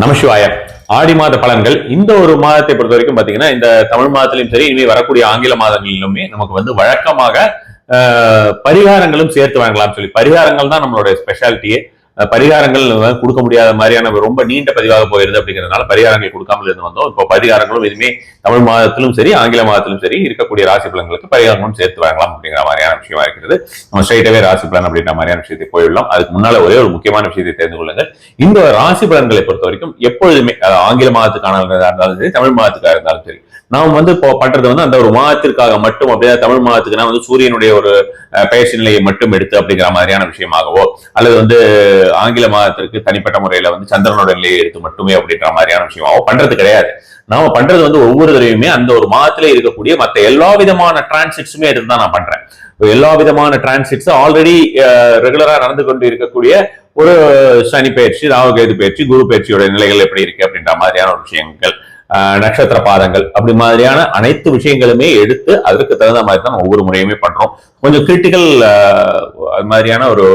நமசிவாய. ஆடி மாத பலன்கள் இந்த ஒரு மாதத்தை பொறுத்த வரைக்கும் பாத்தீங்கன்னா, இந்த தமிழ் மாதத்திலும் சரி, இனிமே வரக்கூடிய ஆங்கில மாதங்களிலுமே நமக்கு வந்து வழக்கமாக பரிகாரங்களும் சேர்த்து வாங்கலாம் சொல்லி, பரிகாரங்கள் தான் நம்மளுடைய ஸ்பெஷாலிட்டியே. பரிகாரங்கள் கொடுக்க முடியாத மாதிரியான ரொம்ப நீண்ட பதிவாக போயிருது அப்படிங்கிறதுனால பரிகாரங்கள் கொடுக்காமல் இருந்து வந்தோம். இப்போ பரிகாரங்களும் எதுவுமே தமிழ் மாதத்திலும் சரி ஆங்கில மாதத்திலும் சரி இருக்கக்கூடிய ராசி பலன்களுக்கு பரிகாரங்களும் சேர்த்து வாங்கலாம் அப்படிங்கிற மாதிரியான விஷயமா இருக்கிறது. நம்ம ஸ்ட்ரைட்டாவே ராசி பலன் அப்படின்ற மாதிரியான விஷயத்தை போயிடலாம். அதுக்கு முன்னால ஒரே ஒரு முக்கியமான விஷயத்தை தெரிந்து கொள்ளுங்கள். இந்த ராசி பலன்களை பொறுத்த வரைக்கும் எப்பொழுதுமே ஆங்கில மாதத்துக்கான இருந்தாலும் சரி, தமிழ் மாதத்துக்காக இருந்தாலும் சரி, நாம் வந்து இப்போ பண்றது வந்து அந்த ஒரு மாதத்திற்காக மட்டும், அப்படியே தமிழ் மாதத்துக்குன்னா வந்து சூரியனுடைய ஒரு பயிற்சி நிலையை மட்டும் எடுத்து அப்படிங்கிற மாதிரியான விஷயமாகவோ, அல்லது வந்து ஆங்கில மாதத்திற்கு தனிப்பட்ட முறையில வந்து சந்திரனோட நிலையை எடுத்து மட்டுமே அப்படின்ற மாதிரியான விஷயமாகவோ பண்றது கிடையாது. நாம பண்றது வந்து ஒவ்வொரு தடவையுமே அந்த ஒரு மாதத்திலே இருக்கக்கூடிய மற்ற எல்லா விதமான டிரான்சிட்ஸுமே எடுத்து தான் நான் பண்றேன். எல்லா விதமான டிரான்சிட்ஸ் ஆல்ரெடி ரெகுலரா நடந்து கொண்டு இருக்கக்கூடிய ஒரு சனி பயிற்சி, ராகுகேது பயிற்சி, குரு பயிற்சியோட நிலைகள் எப்படி இருக்கு அப்படின்ற மாதிரியான ஒரு விஷயங்கள், நட்சத்திர பாதங்கள் அப்படி மாதிரியான அனைத்து விஷயங்களுமே எடுத்து அதற்கு தகுந்த மாதிரி தான் ஒவ்வொரு முறையுமே பண்றோம். கொஞ்சம் கிரிட்டிக்கல் மாதிரியான ஒரு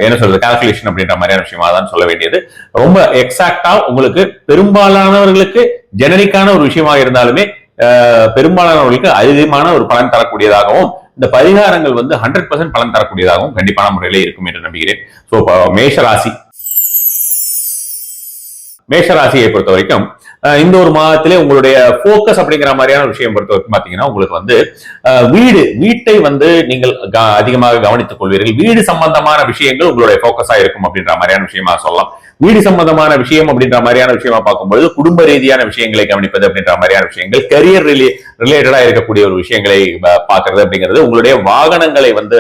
என்ன சொல்றது கால்குலேஷன் அப்படின்ற மாதிரியான விஷயமா தான் சொல்ல வேண்டியது. ரொம்ப எக்ஸாக்டா உங்களுக்கு பெரும்பாலானவர்களுக்கு ஜெனரிக்கான ஒரு விஷயமா இருந்தாலுமே பெரும்பாலானவர்களுக்கு அதிகமான ஒரு பலன் தரக்கூடியதாகவும், இந்த பரிகாரங்கள் வந்து 100% பலன் தரக்கூடியதாகவும் கண்டிப்பான முறையில இருக்கும் என்று நம்புகிறேன். சோ மேஷராசியை பொறுத்த வரைக்கும் இந்த ஒரு மாதத்திலே உங்களுடைய போக்கஸ் அப்படிங்கிற மாதிரியான விஷயம் பொறுத்த வரைக்கும் பாத்தீங்கன்னா, உங்களுக்கு வந்து வீட்டை வந்து நீங்கள் அதிகமாக கவனித்துக் கொள்வீர்கள். வீடு சம்பந்தமான விஷயங்கள் உங்களுடைய போக்கஸா இருக்கும் அப்படின்ற மாதிரியான விஷயமா சொல்லலாம். வீடு சம்பந்தமான விஷயம் அப்படின்ற மாதிரியான விஷயமா பார்க்கும்போது குடும்ப ரீதியான விஷயங்களை கவனிப்பது அப்படின்ற மாதிரியான விஷயங்கள், கரியர் ரிலேட்டடா இருக்கக்கூடிய ஒரு விஷயங்களை பார்க்கறது அப்படிங்கிறது, உங்களுடைய வாகனங்களை வந்து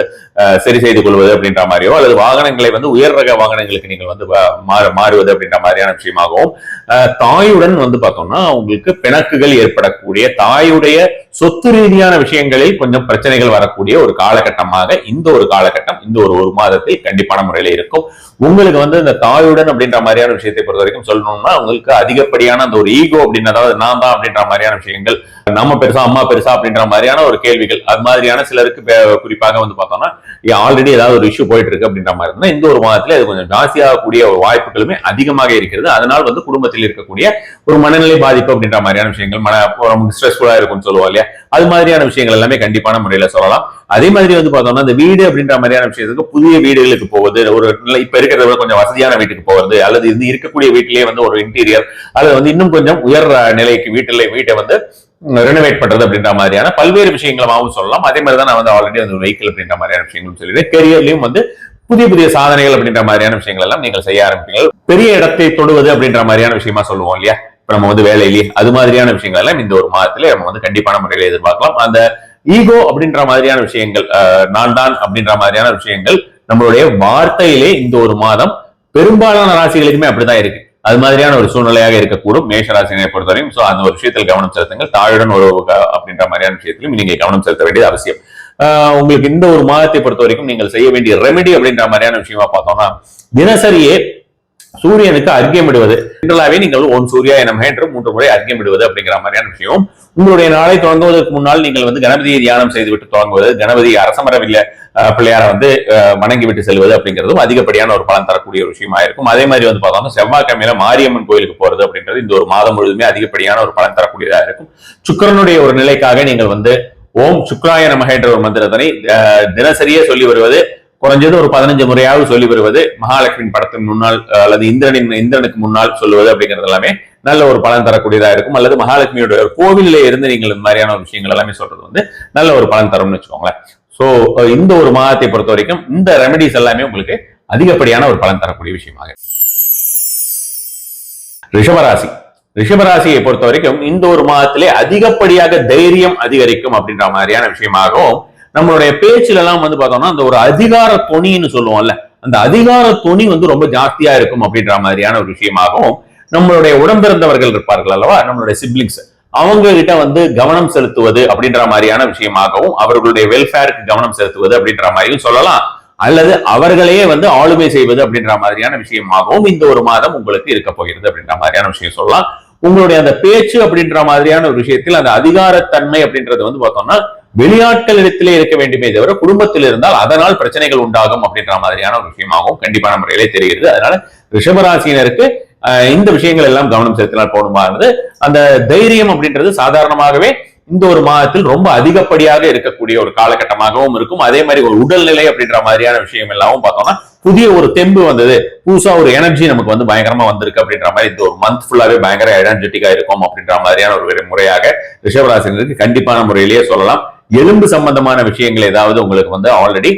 சரி செய்து கொள்வது அப்படின்ற மாதிரியோ, அல்லது வாகனங்களை வந்து உயர் ரக வாகனங்களுக்கு நீங்கள் வந்து மாறுவது அப்படின்ற மாதிரியான விஷயமாகவும், தாயுடன் வந்து பார்த்தோம்னா உங்களுக்கு பிணக்குகள் ஏற்படக்கூடிய, தாயுடைய சொத்து ரீதியான விஷயங்களில் கொஞ்சம் பிரச்சனைகள் வரக்கூடிய ஒரு காலகட்டமாக இந்த ஒரு காலகட்டம், இந்த ஒரு மாதத்தில் கண்டிப்பான முறையில இருக்கும். உங்களுக்கு வந்து இந்த தாயுடன் அப்படின்ற மாதிரியான விஷயத்தை பொறுத்த வரைக்கும் சொல்லணும்னா, உங்களுக்கு அதிகப்படியான அந்த ஒரு ஈகோ அப்படின்னு, அதாவது நான் தான் அப்படின்ற மாதிரியான விஷயங்கள், நம்ம பெருசா அம்மா பெருசா அப்படின்ற மாதிரியான ஒரு கேள்விகள், அது மாதிரியான சிலருக்கு குறிப்பாக வந்து பார்த்தோம்னா ஆல்ரெடி ஏதாவது ஒரு இஷ்யூ போயிட்டு இருக்கு அப்படின்ற மாதிரி இருந்தா இந்த ஒரு மாதத்துல அது கொஞ்சம் ஜாஸ்தியாகக்கூடிய ஒரு வாய்ப்புகளுமே அதிகமாக இருக்கிறது. அதனால் வந்து குடும்பத்தில் இருக்கக்கூடிய ஒரு மனநிலை பாதிப்பு அப்படின்ற மாதிரியான விஷயங்கள், ஸ்ட்ரெஸ்ஃபுல்லா இருக்கும்னு சொல்லுவோம் இல்லையா, அது மாதிரியான விஷயங்கள் எல்லாமே கண்டிப்பான முறையில சொல்லலாம். அதே மாதிரி வந்து பார்த்தோம்னா இந்த வீடு அப்படின்ற மாதிரியான விஷயத்துக்கு புதிய வீடுகளுக்கு போவது, ஒரு இப்ப இருக்கிறத விட கொஞ்சம் வசதியான வீட்டுக்கு போவது, அல்லது இது இருக்கக்கூடிய வீட்டிலேயே வந்து ஒரு இன்டீரியர், அல்லது வந்து இன்னும் கொஞ்சம் உயர் நிலைக்கு வீட்டை வந்து ரெனோவேட் பண்றது அப்படின்ற மாதிரியான பல்வேறு விஷயங்களாகவும் சொல்லலாம். அதே மாதிரி தான் நான் வந்து ஆல்ரெடி வந்து வெஹிக்கிள் அப்படின்ற மாதிரியான விஷயங்களும் சொல்லிடுறேன். கெரியர்லயும் வந்து புதிய புதிய சாதனைகள் அப்படின்ற மாதிரியான விஷயங்கள் எல்லாம் நீங்கள் செய்ய ஆரம்பிப்பீங்க. பெரிய இடத்தை தொடுவது அப்படின்ற மாதிரியான விஷயமா சொல்லுவோம் இல்லையா, இப்ப நம்ம வந்து வேலையிலேயே அது மாதிரியான விஷயங்கள் எல்லாம் இந்த ஒரு மாதத்துல நம்ம வந்து கண்டிப்பான முறையில எதிர்பார்க்கலாம். அந்த ஈகோ அப்படின்ற மாதிரியான விஷயங்கள், நான் தான் அப்படின்ற மாதிரியான விஷயங்கள் நம்மளுடைய வார்த்தையிலே இந்த ஒரு மாதம் பெரும்பாலான ராசிகளுக்குமே அப்படிதான் இருக்கு. அது மாதிரியான ஒரு சூழ்நிலையாக இருக்கக்கூடும் மேஷ ராசியை பொறுத்தவரையும். சோ அந்த ஒரு விஷயத்தில் கவனம் செலுத்துங்கள். தாயுடன் ஒரு அப்படின்ற மாதிரியான விஷயத்திலும் நீங்க கவனம் செலுத்த வேண்டியது அவசியம். உங்களுக்கு இந்த ஒரு மாதத்தை பொறுத்த வரைக்கும் நீங்கள் செய்ய வேண்டிய ரெமெடி அப்படின்ற மாதிரியான விஷயமா பார்த்தோம்னா, தினசரியே சூரியனுக்கு அர்க்கியம் விடுவது, ஜெனரலாவே நீங்கள் ஓம் சூர்யா நமஹ என்று 3 முறை அர்க்கியம் விடுவது அப்படிங்கிற மாதிரியான விஷயம். உங்களுடைய நாளை தொடங்குவதற்கு முன்னால் நீங்கள் வந்து கணபதியை தியானம் செய்துவிட்டு தொடங்குவது, கணபதி அரசமரவில்ல பிள்ளையார வந்து வணங்கி விட்டு செல்வது அப்படிங்கிறதும் அதிகப்படியான ஒரு பலன் தரக்கூடிய ஒரு விஷயமா இருக்கும். அதே மாதிரி வந்து பார்த்தோம்னா செவ்வாய்க்கிழமையில மாரியம்மன் கோயிலுக்கு போறது அப்படின்றது இந்த ஒரு மாதம் முழுதுமே அதிகப்படியான ஒரு பலன் தரக்கூடியதா இருக்கும். சுக்கிரனுடைய ஒரு நிலைக்காக நீங்கள் வந்து ஓம் சுக்ராய நமஹ என்ற ஒரு மந்திரத்தினை தினசரியே சொல்லி வருவது, குறைஞ்சது ஒரு 15 முறையாவது சொல்லி வருவது, மகாலட்சுமி படத்தின் முன்னால் அல்லது இந்திரனுக்கு முன்னால் சொல்லுவது அப்படிங்கிறது எல்லாமே நல்ல ஒரு பலன் தரக்கூடியதா இருக்கும். அல்லது மகாலட்சுமியோட கோவிலே இருந்து நீங்கள் இந்த மாதிரியான ஒரு விஷயங்கள் எல்லாமே சொல்றது வந்து நல்ல ஒரு பலன் தரும்னு வச்சுக்கோங்களேன். சோ இந்த ஒரு மாதத்தை பொறுத்த வரைக்கும் இந்த ரெமெடிஸ் எல்லாமே உங்களுக்கு அதிகப்படியான ஒரு பலன் தரக்கூடிய விஷயமாக. ரிஷபராசியை பொறுத்த வரைக்கும் இந்த ஒரு மாதத்திலே அதிகப்படியாக தைரியம் அதிகரிக்கும் அப்படின்ற மாதிரியான விஷயமாகவும், நம்மளுடைய பேச்சுல எல்லாம் வந்து பார்த்தோம்னா அந்த ஒரு அதிகார தொனின்னு சொல்லுவோம்ல, அந்த அதிகார தொனி வந்து ரொம்ப ஜாஸ்தியா இருக்கும் அப்படின்ற மாதிரியான ஒரு விஷயமாகவும், நம்மளுடைய உடம்பிறந்தவர்கள் இருப்பார்கள் அல்லவா, நம்மளுடைய சிப்ளிங்ஸ், அவங்க கிட்ட வந்து கவனம் செலுத்துவது அப்படின்ற மாதிரியான விஷயமாகவும், அவர்களுடைய வெல்ஃபேருக்கு கவனம் செலுத்துவது அப்படின்ற மாதிரியும் சொல்லலாம். அல்லது அவர்களையே வந்து ஆளுமை செய்வது அப்படின்ற மாதிரியான விஷயமாகவும் இந்த ஒரு மாதம் உங்களுக்கு இருக்க போகிறது அப்படின்ற மாதிரியான விஷயம் சொல்லலாம். உங்களுடைய அந்த பேச்சு அப்படின்ற மாதிரியான ஒரு விஷயத்தில் அந்த அதிகாரத்தன்மை அப்படின்றது வந்து பார்த்தோம்னா வெளியாட்களிடத்திலே இருக்க வேண்டுமே தவிர குடும்பத்தில் இருந்தால் அதனால் பிரச்சனைகள் உண்டாகும் அப்படின்ற மாதிரியான ஒரு விஷயமாகவும் கண்டிப்பான முறையிலே தெரிகிறது. அதனால ரிஷபராசியினருக்கு இந்த விஷயங்கள் எல்லாம் கவனம் செலுத்தினால் போதுமானது. அந்த தைரியம் அப்படின்றது சாதாரணமாகவே இந்த ஒரு மாதத்தில் ரொம்ப அதிகப்படியாக இருக்கக்கூடிய ஒரு காலகட்டமாகவும் இருக்கும். அதே மாதிரி ஒரு உடல்நிலை அப்படின்ற மாதிரியான விஷயம் எல்லாம் பார்த்தோம்னா புதிய ஒரு தெம்பு வந்தது, புதுசா ஒரு எனர்ஜி நமக்கு வந்து பயங்கரமா வந்திருக்கு அப்படின்ற மாதிரி இந்த ஒரு மந்த் ஃபுல்லாவே பயங்கர எனர்ஜெட்டிக்கா இருக்கும் அப்படின்ற மாதிரியான ஒரு முறையாக ரிஷபராசினருக்கு கண்டிப்பான முறையிலேயே சொல்லலாம். எலும்பு சம்பந்தமான விஷயங்கள் ஏதாவது உங்களுக்கு வந்து ஆல்ரெடி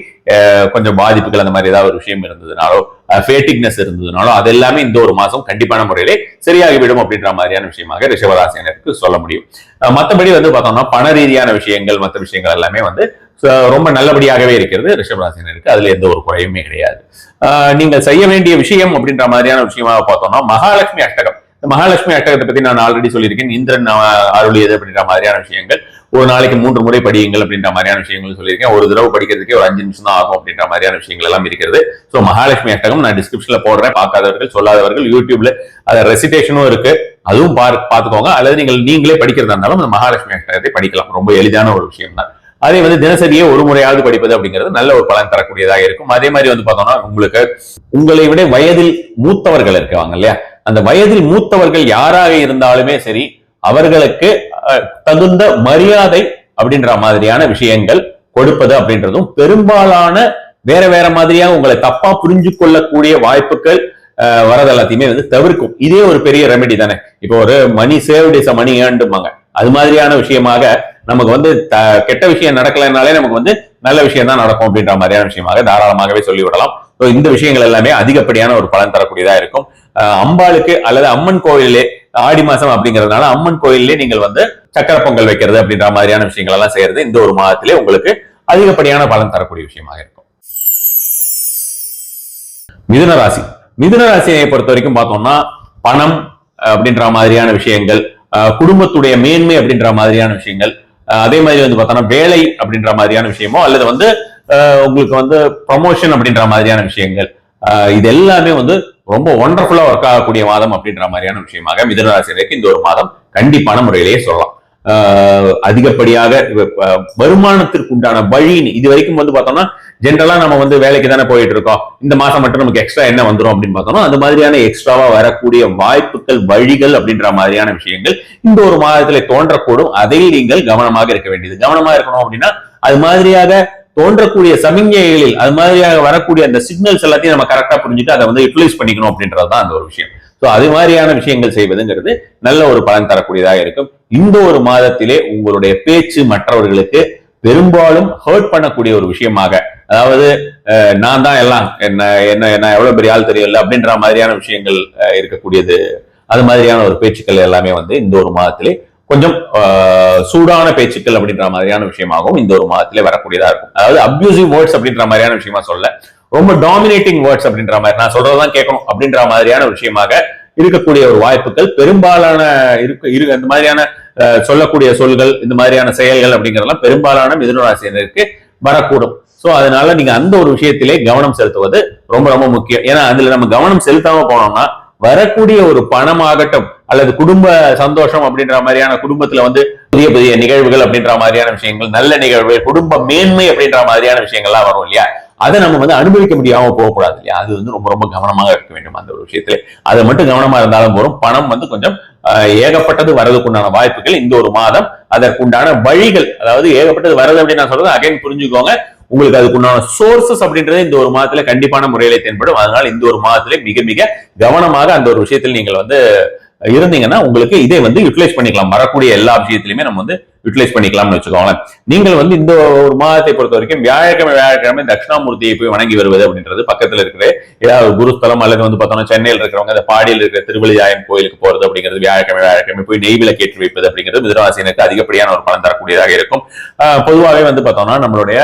கொஞ்சம் பாதிப்புகள் அந்த மாதிரி ஏதாவது ஒரு விஷயம் இருந்ததுனாலோ ஃபேட்டிக்னஸ் இருந்ததுனாலோ அது எல்லாமே இந்த ஒரு மாசம் கண்டிப்பான முறையிலே சரியாகிவிடும் அப்படின்ற மாதிரியான விஷயமாக ரிஷபராசினருக்கு சொல்ல முடியும். மற்றபடி வந்து பார்த்தோம்னா பண ரீதியான விஷயங்கள் மற்ற விஷயங்கள் எல்லாமே வந்து ரொம்ப நல்லபடியாகவே இருக்கிறது ரிஷபராசினருக்கு. அதுல எந்த ஒரு குறையுமே கிடையாது. நீங்கள் செய்ய வேண்டிய விஷயம் அப்படின்ற மாதிரியான விஷயமாக பார்த்தோம்னா மகாலட்சுமி அஷ்டகம். இந்த மகாலட்சுமி அஷ்டகத்தை பத்தி நான் ஆல்ரெடி சொல்லியிருக்கேன். இந்திரன் அருளியது அப்படின்ற மாதிரியான விஷயங்கள் ஒரு நாளைக்கு 3 முறை படியுங்கள் அப்படின்ற மாதிரியான விஷயங்கள் சொல்லியிருக்கேன். ஒரு தடவை படிக்கிறதுக்கே ஒரு 5 நிமிஷம் தான் ஆகும் அப்படின்ற மாதிரியான விஷயங்கள் எல்லாம் இருக்கிறது. ஸோ மகாலட்சுமி அஷ்டகம் நான் டிஸ்கிரிப்ஷன்ல போடுறேன். பார்க்காதவர்கள் சொல்லாதவர்கள் யூடியூப்ல அது ரெசிடேஷனும் இருக்கு, அதுவும் பார்த்துக்கோங்க. அல்லது நீங்களே படிக்கிறதா இருந்தாலும் அந்த மகாலட்சுமி அஷ்டகத்தை படிக்கலாம். ரொம்ப எளிதான ஒரு விஷயம் தான். அதே வந்து தினசரியே ஒரு முறையாவது படிப்பது அப்படிங்கிறது நல்ல ஒரு பலன் தரக்கூடியதாக இருக்கும். அதே மாதிரி வந்து பார்த்தோம்னா உங்களுக்கு உங்களை விட வயதில் மூத்தவர்கள் இருக்காங்க இல்லையா, அந்த வயதில் மூத்தவர்கள் யாராக இருந்தாலுமே சரி அவர்களுக்கு தகுந்த மரியாதை அப்படின்ற மாதிரியான விஷயங்கள் கொடுப்பது அப்படின்றதும் பெரும்பாலான வேற வேற மாதிரியாக உங்களை தப்பா புரிஞ்சு கொள்ளக்கூடிய வாய்ப்புகள் வரது எல்லாத்தையுமே வந்து தவிர்க்கும். இதே ஒரு பெரிய ரெமெடி தானே. இப்போ ஒரு மணி சேவ்ட் இஸ் அ மணி ஏர்ன்டுமாங்க, அது மாதிரியான விஷயமாக நமக்கு வந்து கெட்ட விஷயம் நடக்கலைனாலே நமக்கு வந்து நல்ல விஷயம் தான் நடக்கும் அப்படின்ற மாதிரியான விஷயமாக தாராளமாகவே சொல்லிவிடலாம். இந்த விஷயங்கள் எல்லாமே அதிகப்படியான ஒரு பலன் தரக்கூடியதா இருக்கும். அம்பாளுக்கு அல்லது அம்மன் கோயிலே ஆடி மாசம் அப்படிங்கிறதுனால அம்மன் கோயிலே நீங்கள் வந்து சக்கர பொங்கல் வைக்கிறது அப்படின்ற மாதிரியான விஷயங்கள் எல்லாம் செய்யறது இந்த ஒரு மாதத்திலே உங்களுக்கு அதிகப்படியான பலன் தரக்கூடிய விஷயமாக இருக்கும். மிதுன ராசி. மிதுன ராசியை பொறுத்த வரைக்கும் பார்த்தோம்னா பணம் அப்படின்ற மாதிரியான விஷயங்கள், குடும்பத்துடைய மேன்மை அப்படின்ற மாதிரியான விஷயங்கள், அதே மாதிரி வந்து பார்த்தோம்னா வேலை அப்படின்ற மாதிரியான விஷயமோ அல்லது வந்து உங்களுக்கு வந்து ப்ரமோஷன் அப்படின்ற மாதிரியான விஷயங்கள், இது எல்லாமே வந்து ரொம்ப ஒண்டர்ஃபுல்லா ஒர்க் ஆகக்கூடிய மாதம் அப்படின்ற மாதிரியான விஷயமாக மிதுன ராசிக்கு இந்த ஒரு மாதம் கண்டிப்பான முறையிலேயே சொல்லலாம். அதிகப்படியாக வருமானத்திற்கு உண்டான வழி இது வரைக்கும் வந்து பார்த்தோம்னா ஜென்ரலா நம்ம வந்து வேலைக்கு தானே போயிட்டு இருக்கோம், இந்த மாசம் மட்டும் நமக்கு எக்ஸ்ட்ரா என்ன வந்துடும் அப்படின்னு பார்த்தோம்னா அந்த மாதிரியான எக்ஸ்ட்ராவா வரக்கூடிய வாய்ப்புகள் வழிகள் அப்படின்ற மாதிரியான விஷயங்கள் இந்த ஒரு மாதத்துல தோன்றக்கூடும். அதில் நீங்கள் கவனமாக இருக்க வேண்டியது. கவனமா இருக்கணும் அப்படின்னா அது மாதிரியாக தோன்றக்கூடிய சமிஞ்சைகளில் அது மாதிரியாக வரக்கூடிய அந்த சிக்னல்ஸ் எல்லாத்தையும் நம்ம கரெக்டா புரிஞ்சுட்டு அதை வந்து யூட்டிலைஸ் பண்ணிக்கணும் அப்படின்றதுதான் அந்த ஒரு விஷயம். ஸோ அது மாதிரியான விஷயங்கள் செய்வதுங்கிறது நல்ல ஒரு பலன் தரக்கூடியதாக இருக்கும். இந்த ஒரு மாதத்திலே உங்களுடைய பேச்சு மற்றவர்களுக்கு பெரும்பாலும் ஹர்ட் பண்ணக்கூடிய ஒரு விஷயமாக, அதாவது நான் தான் எல்லாம் என்ன எவ்வளவு பெரிய ஆள் தெரியல அப்படின்ற மாதிரியான விஷயங்கள் இருக்கக்கூடியது, அது மாதிரியான ஒரு பேச்சுக்கள் எல்லாமே வந்து இந்த ஒரு மாதத்திலே கொஞ்சம் சூடான பேச்சுக்கள் அப்படின்ற மாதிரியான விஷயமாகவும் இந்த ஒரு மாதத்திலே வரக்கூடியதா இருக்கும். அதாவது அப்யூசிவ் வேர்ட்ஸ் அப்படின்ற மாதிரியான விஷயமா சொல்ல, ரொம்ப டாமினேட்டிங் வேர்ட்ஸ் அப்படின்ற மாதிரி நான் சொல்றதுதான் கேட்கணும் அப்படின்ற மாதிரியான விஷயமாக இருக்கக்கூடிய ஒரு வாய்ப்புகள் பெரும்பாலான இந்த மாதிரியான சொல்லக்கூடிய சொல்கள், இந்த மாதிரியான செயல்கள் அப்படிங்கிறதெல்லாம் பெரும்பாலான மிதுன ராசியினருக்கு வரக்கூடும். சோ அதனால நீங்க அந்த ஒரு விஷயத்திலே கவனம் செலுத்துவது ரொம்ப ரொம்ப முக்கியம். ஏன்னா அதுல நம்ம கவனம் செலுத்தாம போனோம்னா வரக்கூடிய ஒரு பணமாகட்டும் அல்லது குடும்ப சந்தோஷம் அப்படின்ற மாதிரியான குடும்பத்துல வந்து புதிய புதிய நிகழ்வுகள் அப்படின்ற மாதிரியான விஷயங்கள், நல்ல நிகழ்வுகள், குடும்ப மேன்மை அப்படின்ற மாதிரியான விஷயங்கள்லாம் வரும் இல்லையா, அதை நம்ம வந்து அனுபவிக்க முடியாம போகக்கூடாது இல்லையா. அது வந்து ரொம்ப ரொம்ப கவனமாக இருக்க வேண்டும் அந்த ஒரு விஷயத்துல. அதை மட்டும் கவனமா இருந்தாலும் போறோம். பணம் வந்து கொஞ்சம் ஏகப்பட்டது வரதுக்குண்டான வாய்ப்புகள் இந்த ஒரு மாதம், அதற்குண்டான வழிகள், அதாவது ஏகப்பட்டது வரது அப்படின்னு நான் சொல்றது அகைன் புரிஞ்சுக்கோங்க, உங்களுக்கு அதுக்குண்டான சோர்சஸ் அப்படின்றது இந்த ஒரு மாதத்துல கண்டிப்பான முறையில தென்படும். அதனால இந்த ஒரு மாதத்துல மிக மிக கவனமாக அந்த ஒரு விஷயத்தில் நீங்கள் வந்து இருந்தீங்கன்னா உங்களுக்கு இதை வந்து யூட்டிலைஸ் பண்ணிக்கலாம். வரக்கூடிய எல்லா விஷயத்திலுமே நம்ம வந்து யூட்டிலைஸ் பண்ணிக்கலாம்னு வச்சுக்கோங்களேன். நீங்கள் வந்து இந்த ஒரு மாதத்தை பொறுத்த வரைக்கும் வியாழக்கிழமை தட்சிணாமூர்த்தியை போய் வணங்கி வருவது அப்படின்றது பக்கத்துல இருக்கிற ஏதாவது குருஸ்தலம் அல்லது வந்து பார்த்தோம்னா சென்னையில் இருக்கிறவங்க அந்த பாடியில் இருக்கிற திருவள்ளியாயன் கோயிலுக்கு போறது அப்படிங்கிறது, வியாழக்கிழமை போய் நெய்வில கேட்டு வைப்பது அப்படிங்கிறது மிதுனராசினருக்கு அதிகப்படியான ஒரு பலன் தரக்கூடியதாக இருக்கும். பொதுவாகவே வந்து பார்த்தோம்னா நம்மளுடைய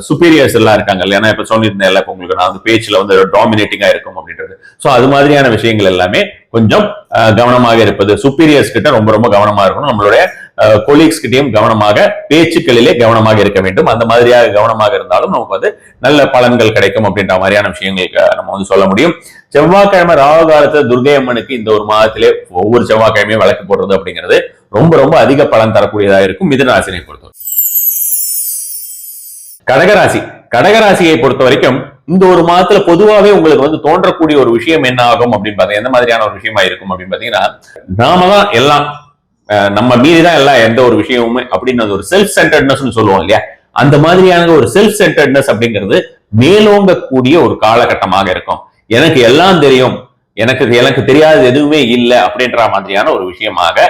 சுப்பீரியர்ஸ் எல்லாம் இருக்காங்க இல்லையா, இப்ப சொல்லியிருந்தேன் இல்ல, உங்களுக்கு நான் வந்து பேச்சுல வந்து டாமினேட்டிங்கா இருக்கும் அப்படின்றது. சோ அது மாதிரியான விஷயங்கள் எல்லாமே கொஞ்சம் கவனமாக இருப்பது, சுப்பீரியர்ஸ் கிட்ட ரொம்ப ரொம்ப கவனமா இருக்கணும். நம்மளுடைய கொலீக்ஸ் கிட்டையும் கவனமாக, பேச்சுக்களிலே கவனமாக இருக்க வேண்டும். அந்த மாதிரியாக கவனமாக இருந்தாலும் நமக்கு வந்து நல்ல பலன்கள் கிடைக்கும் அப்படின்ற மாதிரியான விஷயங்களுக்கு நம்ம வந்து சொல்ல முடியும். செவ்வாய்க்கிழமை ராகு காலத்துல துர்கை அம்மனுக்கு இந்த ஒரு மாதத்திலே ஒவ்வொரு செவ்வாய்க்கிழமையும் விளக்கு போடுறது அப்படிங்கிறது ரொம்ப ரொம்ப அதிக பலன் தரக்கூடியதாக இருக்கும் மிதுன ராசியை பொறுத்தவரை. கடகராசி கடகராசியை பொறுத்த வரைக்கும் இந்த ஒரு மாதத்துல பொதுவாவே உங்களுக்கு வந்து தோன்றக்கூடிய ஒரு விஷயம் என்ன ஆகும் அப்படின்னு பாத்தீங்கன்னா எந்த மாதிரியான ஒரு விஷயமா இருக்கும் அப்படின்னு பாத்தீங்கன்னா நாம தான் எல்லாம் நம்ம மீறிதான் எல்லாம் எந்த ஒரு விஷயமுமே அப்படின்னு ஒரு செல்ஃப் சென்டர்ட்னஸ் சொல்லுவோம் இல்லையா, அந்த மாதிரியான ஒரு செல்ஃப் சென்டர்ட்னஸ் அப்படிங்கிறது மேலோங்கக்கூடிய ஒரு காலகட்டமாக இருக்கும். எனக்கு எல்லாம் தெரியும், எனக்கு தெரியாதது எதுவுமே இல்லை அப்படின்ற மாதிரியான ஒரு விஷயமாக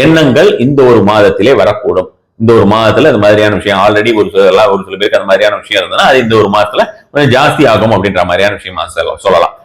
எண்ணங்கள் இந்த ஒரு மாதத்திலே வரக்கூடும். இந்த ஒரு மாதத்துல அந்த மாதிரியான விஷயம் ஆல்ரெடி ஒரு சில பேருக்கு அந்த மாதிரியான விஷயம் இருந்ததுன்னா அது இந்த ஒரு மாதத்துல கொஞ்சம் ஜாஸ்தி ஆகும் அப்படின்ற மாதிரியான விஷயமா சொல்லலாம்.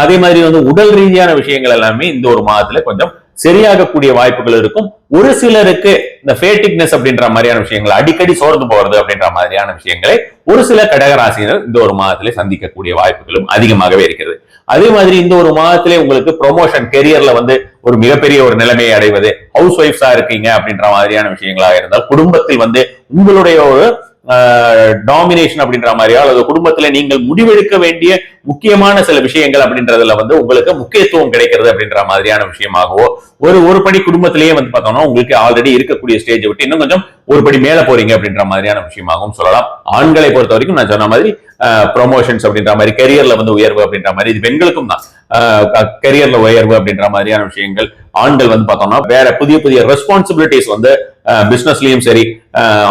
அதே மாதிரி வந்து உடல் ரீதியான விஷயங்கள் எல்லாமே இந்த ஒரு மாதத்துல கொஞ்சம் சரியாகக்கூடிய வாய்ப்புகள் இருக்கும். ஒரு சிலருக்கு இந்த ஃபேட்டிக்னஸ் அப்படின்ற மாதிரியான விஷயங்கள் அடிக்கடி சோர்ந்து போறது அப்படின்ற மாதிரியான விஷயங்களை ஒரு சில கடகராசினர் இந்த ஒரு மாதத்திலே சந்திக்கக்கூடிய வாய்ப்புகளும் அதிகமாகவே இருக்கிறது. அதே மாதிரி இந்த ஒரு மாதத்திலே உங்களுக்கு ப்ரொமோஷன் கெரியர்ல வந்து ஒரு மிகப்பெரிய ஒரு நிலைமையை அடைவது, ஹவுஸ் ஒய்ஃப்ஸா இருக்கீங்க அப்படின்ற மாதிரியான விஷயங்களாக இருந்தால் குடும்பத்தில் வந்து உங்களுடைய ஒரு டாமினேஷன் அப்படின்ற மாதிரியா அல்லது குடும்பத்துல நீங்கள் முடிவெடுக்க வேண்டிய முக்கியமான சில விஷயங்கள் அப்படின்றதுல வந்து உங்களுக்கு முக்கியத்துவம் கிடைக்கிறது அப்படின்ற மாதிரியான விஷயமாகவோ ஒரு படி குடும்பத்திலேயே வந்து பார்த்தோம்னா உங்களுக்கு ஆல்ரெடி இருக்கக்கூடிய ஸ்டேஜை விட்டு இன்னும் கொஞ்சம் ஒரு படி மேல போறீங்க அப்படின்ற மாதிரியான விஷயமாகவும் சொல்லலாம். ஆண்களை பொறுத்த வரைக்கும் நான் சொன்ன மாதிரி ப்ரொமோஷன்ஸ் அப்படின்ற மாதிரி கெரியர்ல வந்து உயர்வு அப்படின்ற மாதிரி இது பெண்களுக்கும் தான் கெரியர்ல உயர்வு அப்படின்ற மாதிரியான விஷயங்கள். ஆண்கள் வந்து பார்த்தோம்னா வேற புதிய புதிய ரெஸ்பான்சிபிலிட்டிஸ் வந்து பிசினஸ்லயும் சரி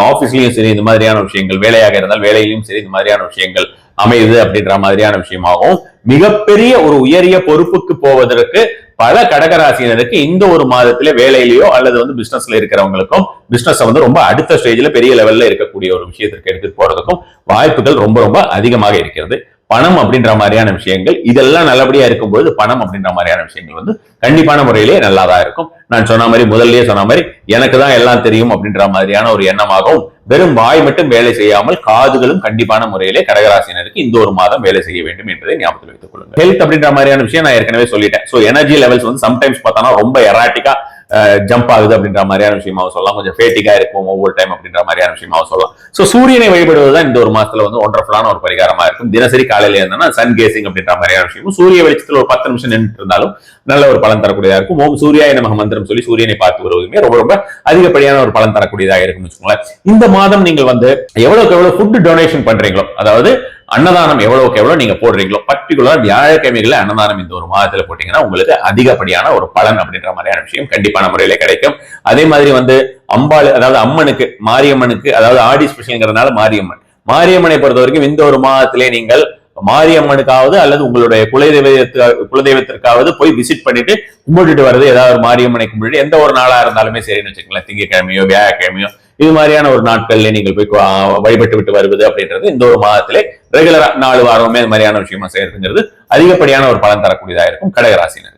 ஆபீஸ்லயும் சரி இந்த மாதிரியான விஷயங்கள், வேலையாக இருந்தால் வேலையிலும் சரி இந்த மாதிரியான விஷயங்கள் அமையுது அப்படின்ற மாதிரியான விஷயமாகவும் மிகப்பெரிய ஒரு உயரிய பொறுப்புக்கு போவதற்கு பல கடகராசினருக்கு இந்த ஒரு மாதத்திலே வேலையிலயோ அல்லது வந்து பிசினஸ்ல இருக்கிறவங்களுக்கும் பிசினஸ் வந்து ரொம்ப அடுத்த ஸ்டேஜ்ல பெரிய லெவல்ல இருக்கக்கூடிய ஒரு விஷயத்திற்கு எடுத்துட்டு போறதுக்கும் வாய்ப்புகள் ரொம்ப ரொம்ப அதிகமாக இருக்கிறது. பணம் அப்படின்ற மாதிரியான விஷயங்கள் இதெல்லாம் நல்லபடியா இருக்கும்போது பணம் அப்படின்ற மாதிரியான விஷயங்கள் வந்து கண்டிப்பான முறையிலே நல்லாதான் இருக்கும். நான் சொன்ன மாதிரி முதல்லயே சொன்ன மாதிரி எனக்கு தான் எல்லாம் தெரியும் அப்படின்ற மாதிரியான ஒரு எண்ணமாகவும் வெறும் வாய் மட்டும் வேலை செய்யாமல் காதுகளும் கண்டிப்பான முறையிலே கடகராசினருக்கு இந்த ஒரு மாதம் வேலை செய்ய வேண்டும் என்பதை ஞாபகத்தில் வைத்துக் கொள்ளுங்க. ஹெல்த் அப்படின்ற மாதிரியான விஷயம் நான் ஏற்கனவே சொல்லிட்டேன். சோ எனர்ஜி லெவல்ஸ் வந்து சம்டைம்ஸ் பார்த்தோம்னா ரொம்ப எராட்டிக்கா ஜம்ப் ஆகுது அப்படின்ற மாதிரியான விஷயமாவும் சொல்லலாம். கொஞ்சம் ஃபேட்டிக்கா இருக்கும் ஒவ்வொரு டைம் அப்படின்ற மாதிரியான விஷயமாவும் சொல்லலாம். சோ சூரியனை வழிபடுவதுதான் இந்த ஒரு மாசத்துல வந்து ஒன்றர்ஃபுல்லான ஒரு பரிகாரமா இருக்கும். தினசரி காலையில இருந்தா சன் கேசிங் அப்படின்ற மாதிரியான விஷயமும் சூரிய வெளிச்சத்தில் ஒரு 10 நிமிஷம் நின்று இருந்தாலும் நல்ல ஒரு பலன் தரக்கூடியதா இருக்கும். ஓம் சூர்யாய நமக மந்திரம் சொல்லி சூரியனை பார்த்து வருவதுமே ரொம்ப ரொம்ப அதிகப்படியான ஒரு பலன் தரக்கூடியதாக இருக்கும்னு வச்சுக்கோங்களேன். இந்த மாதம் நீங்கள் வந்து எவ்வளவுக்கு எவ்வளவு ஃபுட் டொனேஷன் பண்றீங்களோ, அதாவது அன்னதானம் எவ்வளவுக்கு எவ்வளவு நீங்க போடுறீங்களோ, பர்டிகுலர் வியாழக்கிழமைகளை அன்னதானம் இந்த ஒரு மாதத்துல போட்டீங்கன்னா உங்களுக்கு அதிகப்படியான ஒரு பலன் அப்படின்ற மாதிரியான விஷயம் கண்டிப்பான முறையில கிடைக்கும். அதே மாதிரி வந்து அம்பாள் அதாவது அம்மனுக்கு மாரியம்மனுக்கு அதாவது ஆடி ஸ்பெஷல்ங்கிறதுனால மாரியம்மனை பொறுத்த வரைக்கும் இந்த ஒரு மாதத்திலே நீங்கள் மாரியம்மனுக்காவது அல்லது உங்களுடைய குலதெய்வத்திற்காவது போய் விசிட் பண்ணிட்டு கும்பிட்டுட்டு வருது. ஏதாவது ஒரு மாரியம்மனை கும்பிட்டு எந்த ஒரு நாளா இருந்தாலுமே சரின்னு வச்சுக்கலாம், திங்கட்கிழமையோ வியாழக்கிழமையோ இது மாதிரியான ஒரு நாட்கள்ல நீங்கள் போய் வழிபட்டு விட்டு வருவது அப்படின்றது இந்த ஒரு மாதத்திலே ரெகுலரா 4 வாரமே இந்த மாதிரியான விஷயமா செய்யறதுங்கிறது அதிகப்படியான ஒரு பலன் தரக்கூடியதா இருக்கும். கடகராசினர்.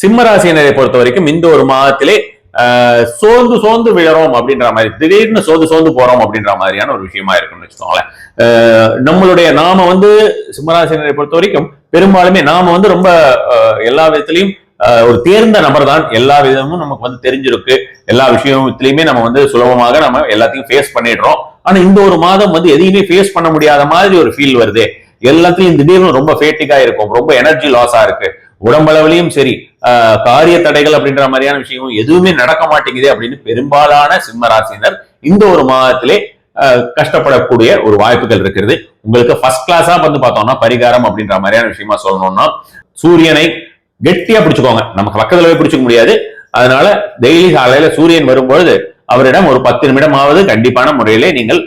சிம்மராசினரை பொறுத்த வரைக்கும் இந்த ஒரு மாதத்திலே சோர்ந்து விழறோம் அப்படின்ற மாதிரி திடீர்னு சோர்ந்து போறோம் அப்படின்ற மாதிரியான ஒரு விஷயமா இருக்குன்னு வச்சுக்கோங்களேன். நம்மளுடைய நாம வந்து சிம்மராசினரை பொறுத்த வரைக்கும் பெரும்பாலுமே நாம வந்து ரொம்ப எல்லா விதத்திலையும் ஒரு தேர்ந்த நபர் தான். எல்லா விதமும் நமக்கு வந்து தெரிஞ்சிருக்கு, எல்லா விஷயத்திலயுமே நம்ம வந்து சுலபமாக நம்ம எல்லாத்தையும் ஃபேஸ் பண்ணிடுறோம். ஆனா இந்த ஒரு மாதம் வந்து எதையுமே ஃபேஸ் பண்ண முடியாத மாதிரி ஒரு ஃபீல் வருது. எல்லாத்தையும் திடீர்னு ரொம்ப ஃபேட்டிக்கா இருக்கும், ரொம்ப எனர்ஜி லாஸா இருக்கு, உடம்பளவிலையும் சரி காரிய தடைகள் அப்படின்ற மாதிரியான விஷயமும் எதுவுமே நடக்க மாட்டேங்குது அப்படின்னு பெரும்பாலான சிம்மராசினர் இந்த ஒரு மாதத்திலே கஷ்டப்படக்கூடிய ஒரு வாய்ப்புகள் இருக்கிறது. உங்களுக்கு ஃபர்ஸ்ட் கிளாஸா வந்து பார்த்தோம்னா பரிகாரம் அப்படின்ற மாதிரியான விஷயமா சொல்லணும்னா சூரியனை கெட்டியா பிடிச்சுக்கோங்க. நமக்கு பக்கத்துல போய் பிடிச்சிக்க முடியாது. அதனால டெய்லி காலையில சூரியன் வரும்பொழுது அவரிடம் ஒரு 10 நிமிடமாவது கண்டிப்பான முறையிலே நீங்கள்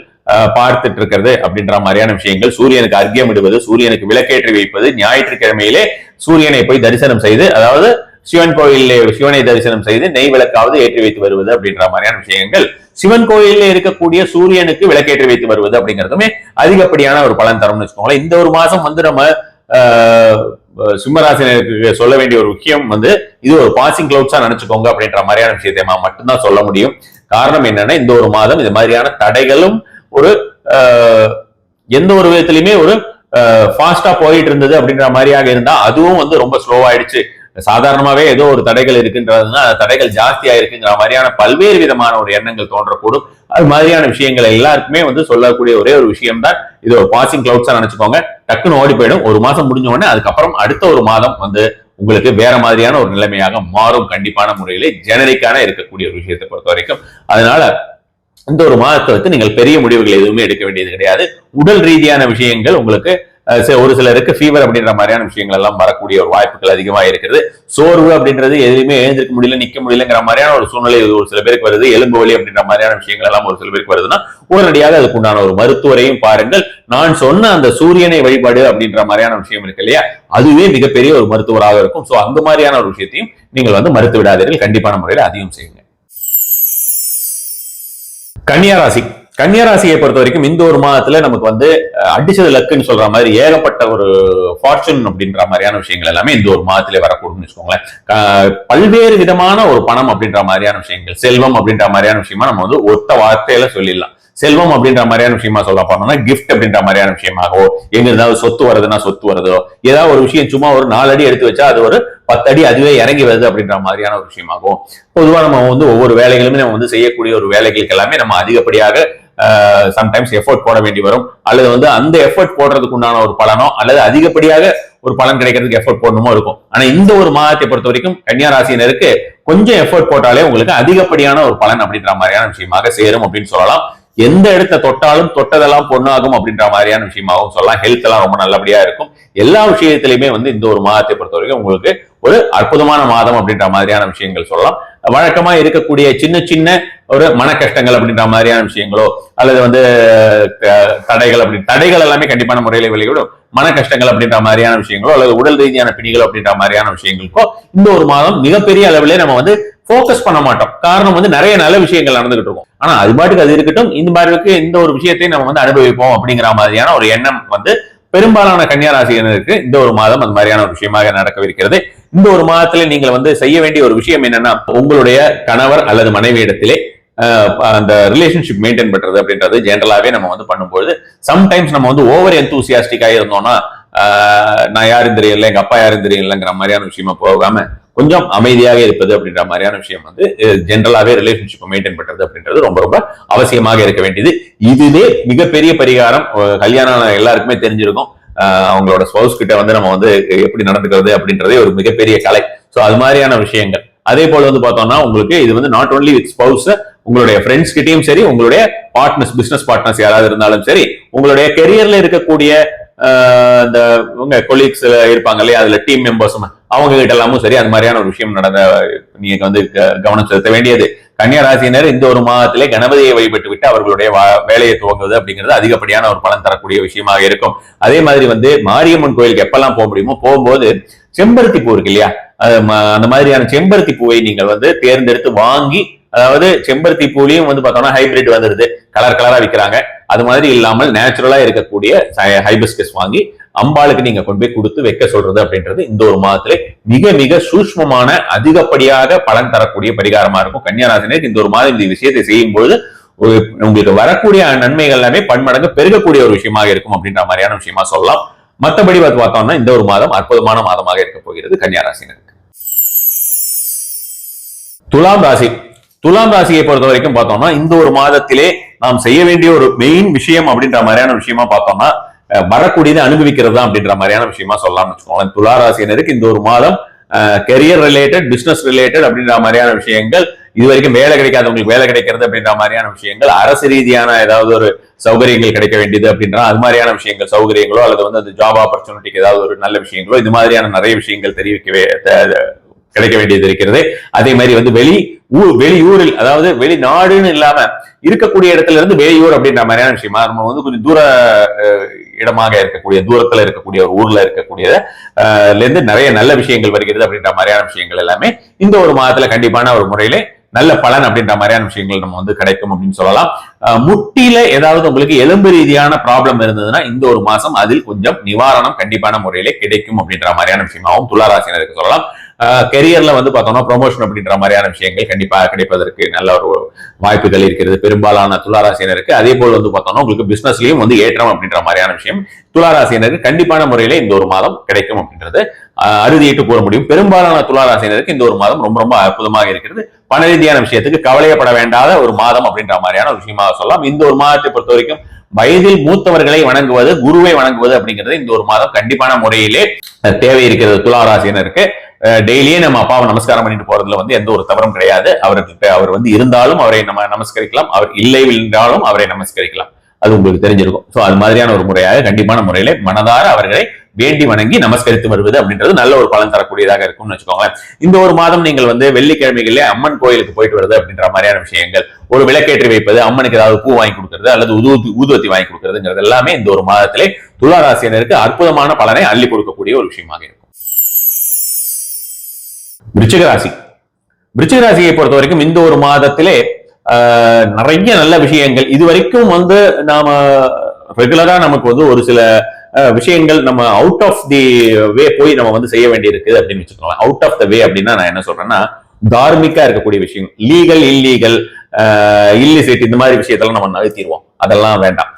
பார்த்துட்டு இருக்கிறது அப்படின்ற மாதிரியான விஷயங்கள். சூரியனுக்கு அர்க்கியம் இடுவது, சூரியனுக்கு விளக்கேற்றி வைப்பது, ஞாயிற்றுக்கிழமையிலே சூரியனை போய் தரிசனம் செய்து அதாவது சிவன் கோயிலே சிவனை தரிசனம் செய்து நெய் விளக்காவது ஏற்றி வைத்து வருவது அப்படின்ற மாதிரியான விஷயங்கள். சிவன் கோயிலில் இருக்கக்கூடிய சூரியனுக்கு விளக்கேற்றி வைத்து வருவது அப்படிங்கிறதுமே அதிகப்படியான ஒரு பலன் தரும்னு வச்சுக்கோங்களேன். இந்த ஒரு மாசம் வந்து நம்ம சிம்மராசினருக்கு சொல்ல வேண்டிய ஒரு விஷயம் வந்து இது ஒரு பாசிங் கிளவுட்ஸா நினைச்சுக்கோங்க அப்படின்ற மாதிரியான விஷயத்தை மட்டும்தான் சொல்ல முடியும். காரணம் என்னன்னா இந்த ஒரு மாதம் இது மாதிரியான தடைகளும் ஒரு எந்த ஒரு விதத்திலுமே ஒரு ஃபாஸ்டா போயிட்டு இருந்தது அப்படின்ற மாதிரியாக இருந்தா அதுவும் வந்து ரொம்ப ஸ்லோவாயிடுச்சு. சாதாரணமாவே ஏதோ ஒரு தடைகள் இருக்குன்றதுன்னா தடைகள் ஜாஸ்தியா இருக்குங்கிற மாதிரியான பல்வேறு விதமான ஒரு எண்ணங்கள் தோன்றக்கூடும். அது மாதிரியான விஷயங்கள் எல்லாருக்குமே வந்து சொல்லக்கூடிய ஒரே ஒரு விஷயம் தான் இது ஒரு பாசிங் கிளவுட்ஸா நினைச்சுக்கோங்க. டக்குன்னு ஓடி போயிடும். ஒரு மாசம் முடிஞ்ச உடனே அதுக்கப்புறம் அடுத்த ஒரு மாதம் வந்து உங்களுக்கு வேற மாதிரியான ஒரு நிலைமையாக மாறும் கண்டிப்பான முறையிலே ஜெனரிக்கான இருக்கக்கூடிய ஒரு விஷயத்தை பொறுத்த வரைக்கும். அதனால இந்த ஒரு மாதத்துக்கு நீங்கள் பெரிய முடிவுகள் எதுவுமே எடுக்க வேண்டியது கிடையாது. உடல் ரீதியான விஷயங்கள் உங்களுக்கு ஒரு சிலருக்கு ஃபீவர் அப்படின்ற மாதிரியான விஷயங்கள் எல்லாம் வரக்கூடிய ஒரு வாய்ப்புகள் அதிகமா இருக்கிறது. சோர்வு அப்படின்றது எதுவுமே எழுந்திருக்க முடியல, நிக்க முடியலங்கிற மாதிரியான ஒரு சூழ்நிலை ஒரு சில பேருக்கு வருது. எலும்பு வலி அப்படின்ற மாதிரியான விஷயங்கள் எல்லாம் ஒரு சில பேருக்கு வருதுன்னா உடனடியாக அதுக்கு உண்டான ஒரு மருத்துவரையும் பாருங்கள். நான் சொன்ன அந்த சூரியனை வழிபாடு அப்படின்ற மாதிரியான விஷயம் இருக்கு இல்லையா, அதுவே மிகப்பெரிய ஒரு மருத்துவராக இருக்கும். சோ அந்த மாதிரியான ஒரு விஷயத்தையும் நீங்கள் மறுத்து விடாதீர்கள். கண்டிப்பான முறையில் அதையும் செய்யுங்க. கன்னியாராசி. கன்னியாராசியை பொறுத்த வரைக்கும் இந்த ஒரு மாதத்துல நமக்கு அடிச்சது லக்குன்னு சொல்ற மாதிரி ஏகப்பட்ட ஒரு ஃபார்ச்சூன் அப்படின்ற மாதிரியான விஷயங்கள் எல்லாமே இந்த ஒரு மாதத்திலே வரக்கூடும் வச்சுக்கோங்களேன். பல்வேறு விதமான ஒரு பணம் அப்படின்ற மாதிரியான விஷயங்கள், செல்வம் அப்படின்ற மாதிரியான விஷயமா நம்ம ஒத்த வார்த்தையில சொல்லிடலாம். செல்வம் அப்படின்ற மாதிரியான விஷயமா சொல்ல போனோம்னா கிஃப்ட் அப்படின்ற மாதிரியான விஷயமாகவோ, எங்க ஏதாவது சொத்து வருதுன்னா சொத்து வருதோ, ஏதாவது ஒரு விஷயம் சும்மா ஒரு 4 அடி எடுத்து வச்சா அது ஒரு 10 அடி அதுவே இறங்கி வருது அப்படின்ற மாதிரியான ஒரு விஷயமாகும். பொதுவா நம்ம ஒவ்வொரு வேலைகளுமே நம்ம செய்யக்கூடிய ஒரு வேலைகளுக்கு எல்லாமே நம்ம அதிகப்படியாக சம்டைம்ஸ் எஃபோர்ட் போட வேண்டி வரும். அல்லது அந்த எஃபோர்ட் போடுறதுக்கு உண்டான ஒரு பலனோ அல்லது அதிகப்படியாக ஒரு பலன் கிடைக்கிறதுக்கு எஃபோர்ட் போடணுமோ இருக்கும். ஆனா இந்த ஒரு மாதத்தை பொறுத்த வரைக்கும் கன்னியா ராசினருக்கு கொஞ்சம் எஃபோர்ட் போட்டாலே உங்களுக்கு அதிகப்படியான ஒரு பலன் அப்படின்ற மாதிரியான விஷயமாக சேரும் அப்படின்னு சொல்லலாம். எந்த இடத்த தொட்டாலும் தொட்டதெல்லாம் பொண்ணாகும் அப்படின்ற மாதிரியான விஷயமாகவும் சொல்லலாம். ஹெல்த் எல்லாம் ரொம்ப நல்லபடியா இருக்கும். எல்லா விஷயத்திலுமே இந்த ஒரு மாதத்தை பொறுத்த வரைக்கும் உங்களுக்கு ஒரு அற்புதமான மாதம் அப்படின்ற மாதிரியான விஷயங்கள் சொல்லலாம். வழக்கமா இருக்கக்கூடிய சின்ன சின்ன ஒரு மன கஷ்டங்கள் அப்படின்ற மாதிரியான விஷயங்களோ அல்லது தடைகள் எல்லாமே கண்டிப்பான முறையில வெளியிடும். மன கஷ்டங்கள் அப்படின்ற மாதிரியான விஷயங்களோ அல்லது உடல் ரீதியான பிணிகள் அப்படின்ற மாதிரியான விஷயங்களுக்கோ இந்த ஒரு மாதம் மிகப்பெரிய அளவிலே நம்ம போக்கஸ் பண்ண மாட்டோம். காரணம் நிறைய நல்ல விஷயங்கள் நடந்துகிட்டு இருக்கும். ஆனா அது பாட்டுக்கு அது இருக்கட்டும், இந்த மாதிரி இந்த ஒரு விஷயத்தை நம்ம அனுபவிப்போம் அப்படிங்கிற மாதிரியான ஒரு எண்ணம் பெரும்பாலான கன்னியாராசியினருக்கு இந்த ஒரு மாதம் அந்த மாதிரியான ஒரு விஷயமாக நடக்கவிருக்கிறது. இந்த ஒரு மாதத்துல நீங்கள் செய்ய வேண்டிய ஒரு விஷயம் என்னன்னா, உங்களுடைய கணவர் அல்லது மனைவி இடத்திலே அந்த ரிலேஷன்ஷிப் மெயின்டைன் பண்றது அப்படின்றது ஜென்ரலாவே நம்ம பண்ணும்போது சம்டைம்ஸ் நம்ம ஓவர் எந்தூசியாஸ்டிக்கா இருந்தோம்னா, நான் யாரும் தெரியல, எங்க அப்பா யாரும் தெரியலங்கிற மாதிரியான விஷயமா போகாம கொஞ்சம் அமைதியாக இருப்பது அப்படின்ற மாதிரியான விஷயம் ஜென்ரலாவே ரிலேஷன்ஷிப் மெயின்டைன் பண்றது அப்படின்றது ரொம்ப ரொம்ப அவசியமாக இருக்க வேண்டியது. இதுவே மிகப்பெரிய பரிகாரம். கல்யாணம் எல்லாருக்குமே தெரிஞ்சிருக்கும். அவங்களோட ஸ்பௌஸ் கிட்ட நம்ம எப்படி நடந்துக்கிறது அப்படின்றதே ஒரு மிகப்பெரிய கலை. சோ அது மாதிரியான விஷயங்கள். அதே போல பார்த்தோம்னா உங்களுக்கு இது நாட் ஓன்லி வித் ஸ்பௌஸ், உங்களுடைய ஃப்ரெண்ட்ஸ் கிட்டையும் சரி, உங்களுடைய பார்ட்னர்ஸ், பிசினஸ் பார்ட்னர்ஸ் யாராவது இருந்தாலும் சரி, உங்களுடைய கெரியர்ல இருக்கக்கூடிய இந்த உங்க கொலீக்ஸ் இருப்பாங்க இல்லையா, அதுல டீம் மெம்பர்ஸ் அவங்க கிட்ட எல்லாமும் சரி அந்த மாதிரியான ஒரு விஷயம் நடந்த நீங்க கவனம் செலுத்த வேண்டியது. கன்னியாராசியினர் இந்த ஒரு மாதத்திலே கணபதியை வழிபட்டு விட்டு அவர்களுடைய வேலையை துவங்குவது அப்படிங்கிறது அதிகப்படியான ஒரு பலன் தரக்கூடிய விஷயமாக இருக்கும். அதே மாதிரி மாரியம்மன் கோயிலுக்கு எப்பெல்லாம் போக முடியுமோ போகும்போது செம்பருத்தி பூ இருக்கு இல்லையா, அந்த மாதிரியான செம்பருத்தி பூவை நீங்கள் தேர்ந்தெடுத்து வாங்கி, அதாவது செம்பருத்தி பூலையும் பார்த்தோம்னா ஹைபிரிட் வந்துருது, கலர் கலரா விற்கிறாங்க. அது மாதிரி இல்லாமல் நேச்சுரலா இருக்கக்கூடிய ஹைபிஸ்கஸ் வாங்கி அம்பாளுக்கு நீங்க கொண்டு போய் கொடுத்து வைக்க சொல்றது அப்படின்றது இந்த ஒரு மாதத்திலே மிக மிக சூஷ்மமான அதிகப்படியாக பலன் தரக்கூடிய பரிகாரமா இருக்கும். கன்னியாராசினருக்கு இந்த ஒரு மாதம் இந்த விஷயத்தை செய்யும் பொழுது உங்களுக்கு வரக்கூடிய நன்மைகள் எல்லாமே பன்மடங்கு பெருகக்கூடிய ஒரு விஷயமாக இருக்கும் அப்படின்ற மாதிரியான விஷயமா சொல்லலாம். மற்றபடி பார்த்தோம்னா இந்த ஒரு மாதம் அற்புதமான மாதமாக இருக்க போகிறது கன்னியாராசினருக்கு. துலாம் ராசி. துலாம் ராசியை பொறுத்த வரைக்கும் பார்த்தோம்னா இந்த ஒரு மாதத்திலே நாம் செய்ய வேண்டிய ஒரு மெயின் விஷயம் அப்படின்ற மாதிரியான விஷயமா பார்த்தோம்னா வரக்கூடியது அனுபவிக்கிறது தான் அப்படின்ற மாதிரியான விஷயமா சொல்லலாம்னு வச்சுக்கோங்களேன். துலா ராசியினருக்கு இந்த ஒரு மாதம் கெரியர் ரிலேட்டட், பிசினஸ் ரிலேட்டட் அப்படின்ற மாதிரியான விஷயங்கள், இது வரைக்கும் வேலை கிடைக்காதவங்களுக்கு வேலை கிடைக்கிறது அப்படின்ற மாதிரியான விஷயங்கள், அரசு ரீதியான ஏதாவது ஒரு சௌகரியங்கள் கிடைக்க வேண்டியது அப்படின்ற அது மாதிரியான விஷயங்கள், சௌகரியங்களோ அல்லது அந்த ஜாப் ஆப்பர்ச்சுனிட்டிக்கு ஏதாவது ஒரு நல்ல விஷயங்களோ, இது மாதிரியான நிறைய விஷயங்கள் கிடைக்க வேண்டியது இருக்கிறது. அதே மாதிரி வெளியூரில், அதாவது வெளிநாடுன்னு இல்லாம இருக்கக்கூடிய இடத்துல இருந்து வெளியூர் அப்படின்ற மாதிரியான விஷயமா நம்ம கொஞ்சம் தூர இடமாக இருக்கக்கூடிய, தூரத்துல இருக்கக்கூடிய ஒரு ஊர்ல இருக்கக்கூடியதுல இருந்து நிறைய நல்ல விஷயங்கள் வருகிறது அப்படின்ற மாதிரியான விஷயங்கள் எல்லாமே இந்த ஒரு மாதத்துல கண்டிப்பான ஒரு முறையிலே நல்ல பலன் அப்படின்ற மாதிரியான விஷயங்கள் நம்ம கிடைக்கும் அப்படின்னு சொல்லலாம். முட்டியில ஏதாவது உங்களுக்கு எலும்பு ரீதியான ப்ராப்ளம் இருந்ததுன்னா இந்த ஒரு மாசம் அதில் கொஞ்சம் நிவாரணம் கண்டிப்பான முறையிலே கிடைக்கும் அப்படின்ற மாதிரியான விஷயமாகவும் துளாராசினருக்கு சொல்லலாம். கெரியர்ல பார்த்தோம்னா ப்ரொமோஷன் அப்படின்ற மாதிரியான விஷயங்கள் கண்டிப்பாக கிடைப்பதற்கு நல்ல ஒரு வாய்ப்புகள் இருக்கிறது பெரும்பாலான துளாராசினருக்கு. அதே போல் பார்த்தோம்னா உங்களுக்கு பிசினஸ்லயும் ஏற்றம் அப்படின்ற மாதிரியான விஷயம் துளாராசினருக்கு கண்டிப்பான முறையில இந்த ஒரு மாதம் கிடைக்கும் அப்படின்றது அறுதியிட்டு கூற முடியும். பெரும்பாலான துளாராசினருக்கு இந்த ஒரு மாதம் ரொம்ப ரொம்ப அற்புதமாக இருக்கிறது. பண ரீதியான விஷயத்துக்கு கவலையப்பட வேண்டாத ஒரு மாதம் அப்படின்ற மாதிரியான ஒரு விஷயமாக சொல்லலாம். இந்த ஒரு மாதத்தை பொறுத்த வரைக்கும் வயதில் மூத்தவர்களை வணங்குவது, குருவை வணங்குவது அப்படிங்கிறது இந்த ஒரு மாதம் கண்டிப்பான முறையிலே தேவை இருக்கிறது துளாராசினருக்கு. டெய்லியே நம்ம அப்பாவை நமஸ்காரம் பண்ணிட்டு போறதுல வந்து எந்த ஒரு தவறும் கிடையாது. அவர்கிட்ட அவர் வந்து இருந்தாலும் அவரை நம்ம நமஸ்கரிக்கலாம், அவர் இல்லை என்றாலும் அவரை நமஸ்கரிக்கலாம். அது உங்களுக்கு தெரிஞ்சிருக்கும். சோ அது மாதிரியான ஒரு முறையாக கண்டிப்பான முறையில மனதார அவர்களை வேண்டி வணங்கி நமஸ்கரித்து வருவது அப்படின்றது நல்ல ஒரு பலன் தரக்கூடியதாக இருக்கும்னு வச்சுக்கோங்களேன். இந்த ஒரு மாதம் நீங்கள் வந்து வெள்ளிக்கிழமைகளிலே அம்மன் கோயிலுக்கு போயிட்டு வருது அப்படின்ற மாதிரியான விஷயங்கள், ஒரு விளக்கேற்றி வைப்பது, அம்மனுக்கு ஏதாவது பூ வாங்கி கொடுக்கறது அல்லது ஊதுவத்தி வாங்கி கொடுக்கறதுங்கிறது எல்லாமே இந்த ஒரு மாதத்திலே துலா ராசியினருக்கு அற்புதமான பலனை அள்ளி கொடுக்கக்கூடிய ஒரு விஷயமாக இருக்கும். விருச்சிக ராசி. விருச்சிக ராசியை பொறுத்த வரைக்கும் இந்த ஒரு மாதத்திலே நிறைய நல்ல விஷயங்கள் இதுவரைக்கும் வந்து நாம ரெகுலரா நமக்கு வந்து ஒரு சில விஷயங்கள் நம்ம அவுட் ஆஃப் தி வே போய் நம்ம வந்து செய்ய வேண்டி இருக்குது அப்படின்னு வச்சுக்கோங்களேன். அவுட் ஆஃப் த வே அப்படின்னா நான் என்ன சொல்றேன்னா, தார்மிக்கா இருக்கக்கூடிய விஷயம், லீகல் இல்லீகல் இல்லிசிட் இந்த மாதிரி விஷயத்தெல்லாம் நம்ம நகர்த்திடுவோம். அதெல்லாம் வேண்டாம்.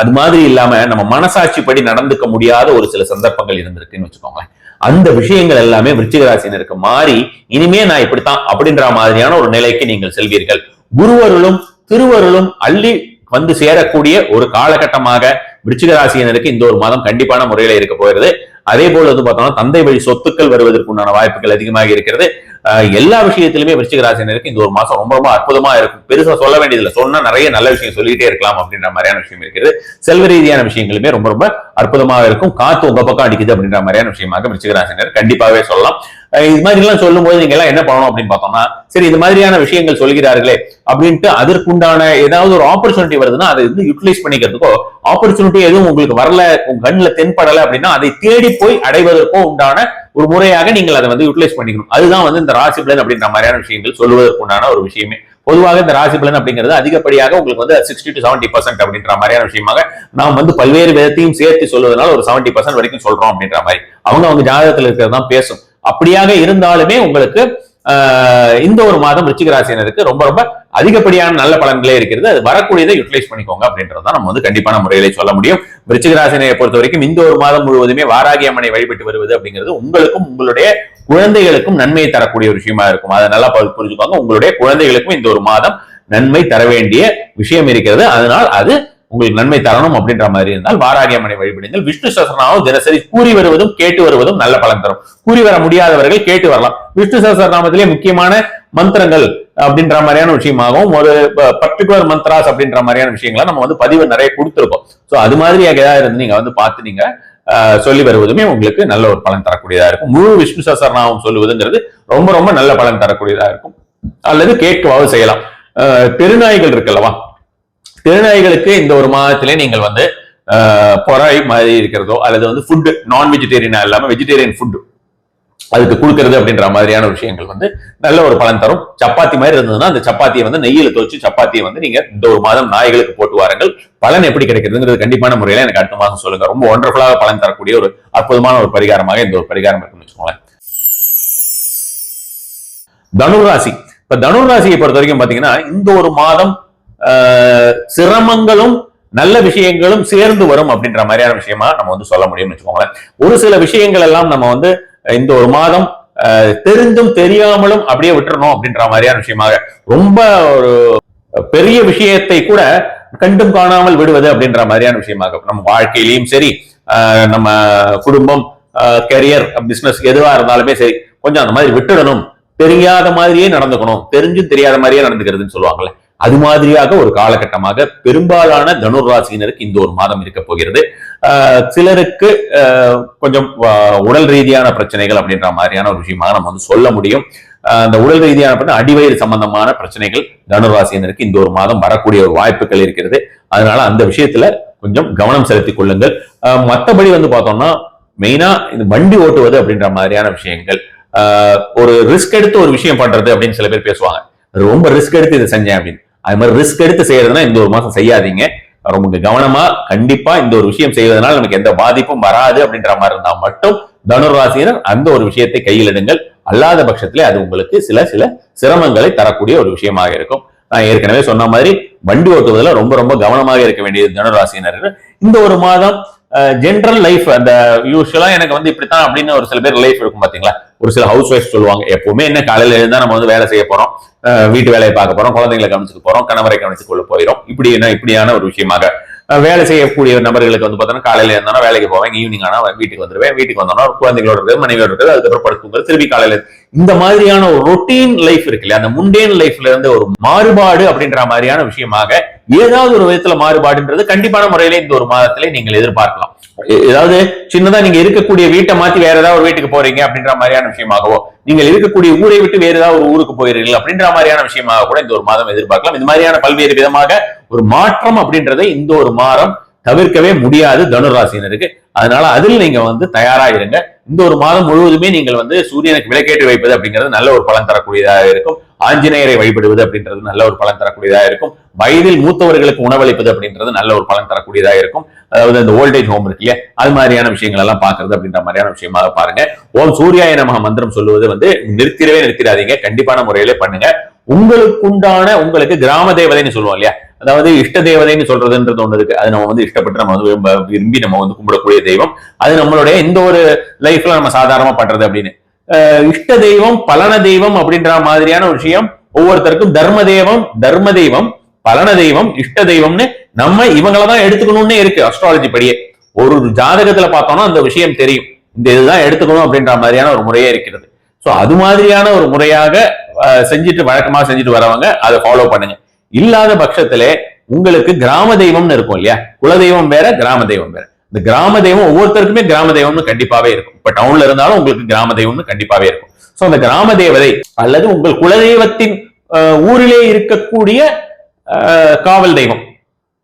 அது மாதிரி இல்லாம நம்ம மனசாட்சி படி நடந்துக்க முடியாத ஒரு சில சந்தர்ப்பங்கள் இருந்திருக்குன்னு வச்சுக்கோங்களேன். அந்த விஷயங்கள் எல்லாமே விருச்சிக ராசினருக்கு மாறி இனிமே நான் இப்படித்தான் அப்படின்ற மாதிரியான ஒரு நிலைக்கு நீங்கள் செல்வீர்கள். குருவருளும் திருவருளும் அள்ளி வந்து சேரக்கூடிய ஒரு காலகட்டமாக விருச்சிக ராசியினருக்கு இந்த ஒரு மாதம் கண்டிப்பான முறையில இருக்க போகிறது. அதே போல வந்து பார்த்தோம்னா தந்தை வழி சொத்துக்கள் வருவதற்குண்டான வாய்ப்புகள் அதிகமாக இருக்கிறது. எல்லா விஷயத்திலுமே விருச்சிக ராசினருக்கு இந்த ஒரு மாசம் ரொம்ப ரொம்ப அற்புதமா இருக்கும். பெருசா சொல்ல வேண்டியதில்லை, சொன்னா நிறைய நல்ல விஷயம் சொல்லிட்டே இருக்கலாம் அப்படின்ற மாதிரியான விஷயம் இருக்கிறது. செல்வ ரீதியான விஷயங்களுமே ரொம்ப ரொம்ப அற்புதமாக இருக்கும். காத்து உங்க பக்கம் அடிக்குது அப்படின்ற மாதிரியான விஷயமாக விருச்சிக ராசினர் கண்டிப்பாவே சொல்லலாம். இது மாதிரி எல்லாம் சொல்லும் போது நீங்க எல்லாம் என்ன பண்ணணும் அப்படின்னு பார்த்தோம்னா, சரி இது மாதிரியான விஷயங்கள் சொல்கிறார்களே அப்படின்ட்டு அதற்குண்டான ஏதாவது ஒரு ஆப்பர்ச்சுனிட்டி வருதுன்னா அதை வந்து யூட்டிலைஸ் பண்ணிக்கிறதுக்கோ, ஆப்பர்ச்சுனிட்டி எதுவும் உங்களுக்கு வரல, உங்க கண்ணுல தென்படலை அப்படின்னா அதை தேடி போய் அடைவதற்கோ உண்டான ஒரு முறையாக நீங்கள் அதை வந்து யூட்டிலைஸ் பண்ணிக்கணும். அதுதான் வந்து இந்த ராசி பலன் அப்படின்ற மாதிரியான விஷயங்கள் சொல்லுவதற்கு உண்டான ஒரு விஷயமே. பொதுவாக இந்த ராசி பலன் அப்படிங்கிறது அதிகப்படியாக உங்களுக்கு வந்து 60 to 70% அப்படின்ற மாதிரியான விஷயமாக நாம் வந்து பல்வேறு விதத்தையும் சேர்த்து சொல்வதனால ஒரு 70% வரைக்கும் சொல்றோம் அப்படின்ற மாதிரி அவங்க ஜாதகத்தில் இருக்கிறது தான் பேசும். அப்படியாக இருந்தாலுமே உங்களுக்கு இந்த ஒரு மாதம் விருச்சிக ராசியினருக்கு ரொம்ப ரொம்ப அதிகப்படியான நல்ல பலன்களே இருக்கிறது. அது வரக்கூடியதை யூட்டிலைஸ் பண்ணிக்கோங்க அப்படின்றத நம்ம வந்து கண்டிப்பான முறையிலே சொல்ல முடியும். விருச்சிக ராசியை பொறுத்த வரைக்கும் இந்த ஒரு மாதம் முழுவதுமே வாராகி அம்மனை வழிபட்டு வருவது அப்படிங்கிறது உங்களுக்கும் உங்களுடைய குழந்தைகளுக்கும் நன்மையை தரக்கூடிய ஒரு விஷயமா இருக்கும். அதை நல்லா புரிஞ்சுக்கோங்க. உங்களுடைய குழந்தைகளுக்கும் இந்த ஒரு மாதம் நன்மை தர வேண்டிய விஷயம் இருக்கிறது. அதனால் அது உங்களுக்கு நன்மை தரணும் அப்படின்ற மாதிரி இருந்தால் வாராகி அம்மனை வழிபடுங்கள். விஷ்ணு சஹஸ்ரநாமம் தினசரி கூறி வருவதும் கேட்டு வருவதும் நல்ல பலன் தரும். கூறி வர முடியாதவர்கள் கேட்டு வரலாம். விஷ்ணு சஹஸ்ரநாமத்திலே முக்கியமான மந்திரங்கள் அப்படின்ற மாதிரியான விஷயமாகவும் ஒரு பர்டிகுலர் மந்த்ராஸ் அப்படின்ற மாதிரியான விஷயங்களை நம்ம வந்து பதிவு நிறைய கொடுத்துருக்கோம். சோ அது மாதிரி ஏதாவது இருந்து நீங்க வந்து பார்த்து நீங்க சொல்லி வருவதுமே உங்களுக்கு நல்ல ஒரு பலன் தரக்கூடியதா இருக்கும். முழு விஷ்ணு சஹஸ்ரநாமம் சொல்லுவதுங்கிறது ரொம்ப ரொம்ப நல்ல பலன் தரக்கூடியதா இருக்கும். அல்லது கேட்கவாவது செய்யலாம். தெருநாய்கள் இருக்குல்லவா, திருநாய்களுக்கு இந்த ஒரு மாதத்திலே நீங்கள் வந்து பொறாய் மாதிரி இருக்கிறதோ அல்லது வந்து ஃபுட் நான் வெஜிடேரியனா இல்லாம வெஜிடேரியன் ஃபுட் அதுக்கு கொடுக்கறது அப்படின்ற மாதிரியான விஷயங்கள் வந்து நல்ல ஒரு பலன் தரும். சப்பாத்தி மாதிரி இருந்ததுன்னா அந்த சப்பாத்தியை வந்து நெய்யில துவச்சு சப்பாத்தியை வந்து நீங்க இந்த ஒரு மாதம் நாய்களுக்கு போட்டு வாருங்கள். பலன் எப்படி கிடைக்கிறதுங்கிறது கண்டிப்பான முறையில எனக்கு அடுத்த மாதம் சொல்லுங்க. ரொம்ப ஒண்டர்ஃபுல்லாக பலன் தரக்கூடிய ஒரு அற்புதமான ஒரு பரிகாரமாக இந்த ஒரு பரிகாரம் இருக்குன்னு வச்சுக்கோங்களேன். தனுராசி. இப்ப தனுராசியை பொறுத்த வரைக்கும் பாத்தீங்கன்னா இந்த ஒரு மாதம் சிரமங்களும் நல்ல விஷயங்களும் சேர்ந்து வரும் அப்படின்ற மாதிரியான விஷயமா நம்ம வந்து சொல்ல முடியும்னு வச்சுக்கோங்களேன். ஒரு சில விஷயங்கள் எல்லாம் நம்ம வந்து இந்த ஒரு மாதம் தெரிந்தும் தெரியாமலும் அப்படியே விட்டுறணும் அப்படின்ற மாதிரியான விஷயமாக, ரொம்ப ஒரு பெரிய விஷயத்தை கூட கண்டும் காணாமல் விடுவது அப்படின்ற மாதிரியான விஷயமாக நம்ம வாழ்க்கையிலையும் சரி, நம்ம குடும்பம், கெரியர், பிசினஸ் எதுவா இருந்தாலுமே சரி, கொஞ்சம் அந்த மாதிரி விட்டுடணும். தெரியாத மாதிரியே நடந்துக்கணும், தெரிஞ்சும் தெரியாத மாதிரியே நடந்துக்கிறதுன்னு சொல்லுவாங்கல்ல, அது மாதிரியாக ஒரு காலகட்டமாக பெரும்பாலான தனுர் ராசியினருக்கு இந்த ஒரு மாதம் இருக்க போகிறது. சிலருக்கு கொஞ்சம் உடல் ரீதியான பிரச்சனைகள் அப்படின்ற மாதிரியான ஒரு விஷயமாக நம்ம வந்து சொல்ல முடியும். அந்த உடல் ரீதியான அடிவயிறு சம்பந்தமான பிரச்சனைகள் தனுராசியினருக்கு இந்த ஒரு மாதம் வரக்கூடிய ஒரு வாய்ப்புகள் இருக்கிறது. அதனால அந்த விஷயத்துல கொஞ்சம் கவனம் செலுத்திக் கொள்ளுங்கள். மற்றபடி வந்து பார்த்தோம்னா மெயினா இந்த வண்டி ஓட்டுவது அப்படின்ற மாதிரியான விஷயங்கள், ஒரு ரிஸ்க் எடுத்து ஒரு விஷயம் பண்றது அப்படின்னு சில பேர் பேசுவாங்க. ரொம்ப ரிஸ்க் எடுத்து இதை செஞ்சேன் அப்படின்னு. அது மாதிரி ரிஸ்க் எடுத்து செய்யறதுன்னா இந்த ஒரு மாசம் செய்யாதீங்க. ரொம்ப கவனமா கண்டிப்பா இந்த ஒரு விஷயம் செய்வதனால நமக்கு எந்த பாதிப்பும் வராது அப்படின்ற மாதிரி இருந்தா மட்டும் தனுராசியினர் அந்த ஒரு விஷயத்தை கையில் எடுங்கள். அல்லாத பட்சத்திலே அது உங்களுக்கு சில சிரமங்களை தரக்கூடிய ஒரு விஷயமாக இருக்கும். நான் ஏற்கனவே சொன்ன மாதிரி வண்டி ஓட்டுவதில் ரொம்ப ரொம்ப கவனமாக இருக்க வேண்டியது தனுராசியினர்கள். இந்த ஒரு மாதம் ஜென்ரல் லைஃப், அந்த யூஸ்வலா எனக்கு வந்து இப்படித்தான் அப்படின்னு ஒரு சில பேர் லைஃப் இருக்கும் பாத்தீங்களா. ஒரு சில ஹவுஸ் ஒய்ஃப் சொல்லுவாங்க, எப்பவுமே என்ன காலையில இருந்தா நம்ம வந்து வேலை செய்ய போறோம், வீட்டு வேலையை பார்க்க போறோம், குழந்தைங்களை கவனிச்சுக்க போறோம், கணவரை கவனித்துக் கொள்ள போயிடும், இப்படியான ஒரு விஷயமாக வேலை செய்யக்கூடிய நபர்களுக்கு வந்து பார்த்தோன்னா காலையில இருந்தாலும் வேலைக்கு போவேன், ஈவினிங் ஆனா வீட்டுக்கு வந்துருவேன், வீட்டுக்கு வந்தோம்னா குழந்தைகளோட இருக்கிறது, மனைவியோட இருக்கிறது, அதுக்கப்புறம் படுத்துங்கிறது, திருப்பி காலையில இந்த மாதிரியான ஒரு ரொட்டீன் லைஃப் இருக்கு இல்லையா, அந்த முண்டேன் லைஃப்ல இருந்து ஒரு மாறுபாடு அப்படின்ற மாதிரியான விஷயமாக ஏதாவது ஒரு விதத்துல மாறுபாடுன்றது கண்டிப்பான முறையில இந்த ஒரு மாதத்திலே நீங்கள் எதிர்பார்க்கலாம். ஏதாவது சின்னதா நீங்க இருக்கக்கூடிய வீட்டை மாத்தி வேற ஏதாவது ஒரு வீட்டுக்கு போறீங்க அப்படின்ற மாதிரியான விஷயமாகவோ, நீங்கள் இருக்கக்கூடிய ஊரை விட்டு வேற ஏதாவது ஒரு ஊருக்கு போயிருக்கீங்க அப்படின்ற மாதிரியான விஷயமாக கூட இந்த ஒரு மாதம் எதிர்பார்க்கலாம். இந்த மாதிரியான பல்வேறு விதமாக ஒரு மாற்றம் அப்படின்றதை இந்த ஒரு மாதம் தவிர்க்கவே முடியாது தனுராசினருக்கு. அதனால அதில் நீங்க வந்து தயாரா இருங்க. இந்த ஒரு மாதம் முழுவதுமே நீங்கள் வந்து சூரியனுக்கு விளக்கேற்றி வைப்பது அப்படிங்கிறது நல்ல ஒரு பலன் தரக்கூடியதாக இருக்கும். ஆஞ்சநேயரை வழிபடுவது அப்படின்றது நல்ல ஒரு பலன் தரக்கூடியதாக இருக்கும். வயதில் மூத்தவர்களுக்கு உணவளிப்பது அப்படின்றது நல்ல ஒரு பலன் தரக்கூடியதாக இருக்கும். அதாவது இந்த ஓல்டேஜ் ஹோம் இருக்கு இல்லையா, அது மாதிரியான விஷயங்கள் எல்லாம் பாக்குறது அப்படின்ற மாதிரியான விஷயமாக பாருங்க. ஓம் சூர்யாய நமக மந்திரம் சொல்லுவது வந்து நிறுத்திடாதீங்க, கண்டிப்பான முறையிலே பண்ணுங்க. உங்களுக்கு கிராம தேவதைன்னு சொல்லுவோம் இல்லையா, அதாவது இஷ்ட தேவதைன்னு சொல்றதுன்றது ஒண்ணு இருக்கு. அது நம்ம வந்து இஷ்டப்பட்டு நம்ம வந்து விரும்பி நம்ம வந்து கும்பிடக்கூடிய தெய்வம். அது நம்மளுடைய இந்த ஒரு லைஃப்ல நம்ம சாதாரணமா பண்றது அப்படின்னு. இஷ்ட தெய்வம், பலன தெய்வம் அப்படின்ற மாதிரியான விஷயம் ஒவ்வொருத்தருக்கும் தர்ம தெய்வம், பலன தெய்வம், இஷ்ட தெய்வம்னு நம்ம இவங்களதான் எடுத்துக்கணும்னு இருக்கு அஸ்ட்ராலஜி படியே. ஒரு ஜாதகத்துல பார்த்தோம்னா அந்த விஷயம் தெரியும், இந்த இதுதான் எடுத்துக்கணும் அப்படின்ற மாதிரியான ஒரு முறையே இருக்கிறது. சோ அது மாதிரியான ஒரு முறையாக வழக்கமாக செஞ்சுட்டு வரவங்க அதை ஃபாலோ பண்ணுங்க. இல்லாத பட்சத்திலே உங்களுக்கு கிராம தெய்வம்னு இருக்கும் இல்லையா, குலதெய்வம் வேற, கிராம தெய்வம் வேற. இந்த கிராம தெய்வம் ஒவ்வொருத்தருக்குமே கிராம தெய்வம்னு கண்டிப்பாவே இருக்கும். இப்ப டவுன்ல இருந்தாலும் உங்களுக்கு கிராம தெய்வம்னு கண்டிப்பாவே இருக்கும். சோ அந்த கிராம தேவதை அல்லது உங்கள் குலதெய்வத்தின் ஊரிலே இருக்கக்கூடிய காவல் தெய்வம்,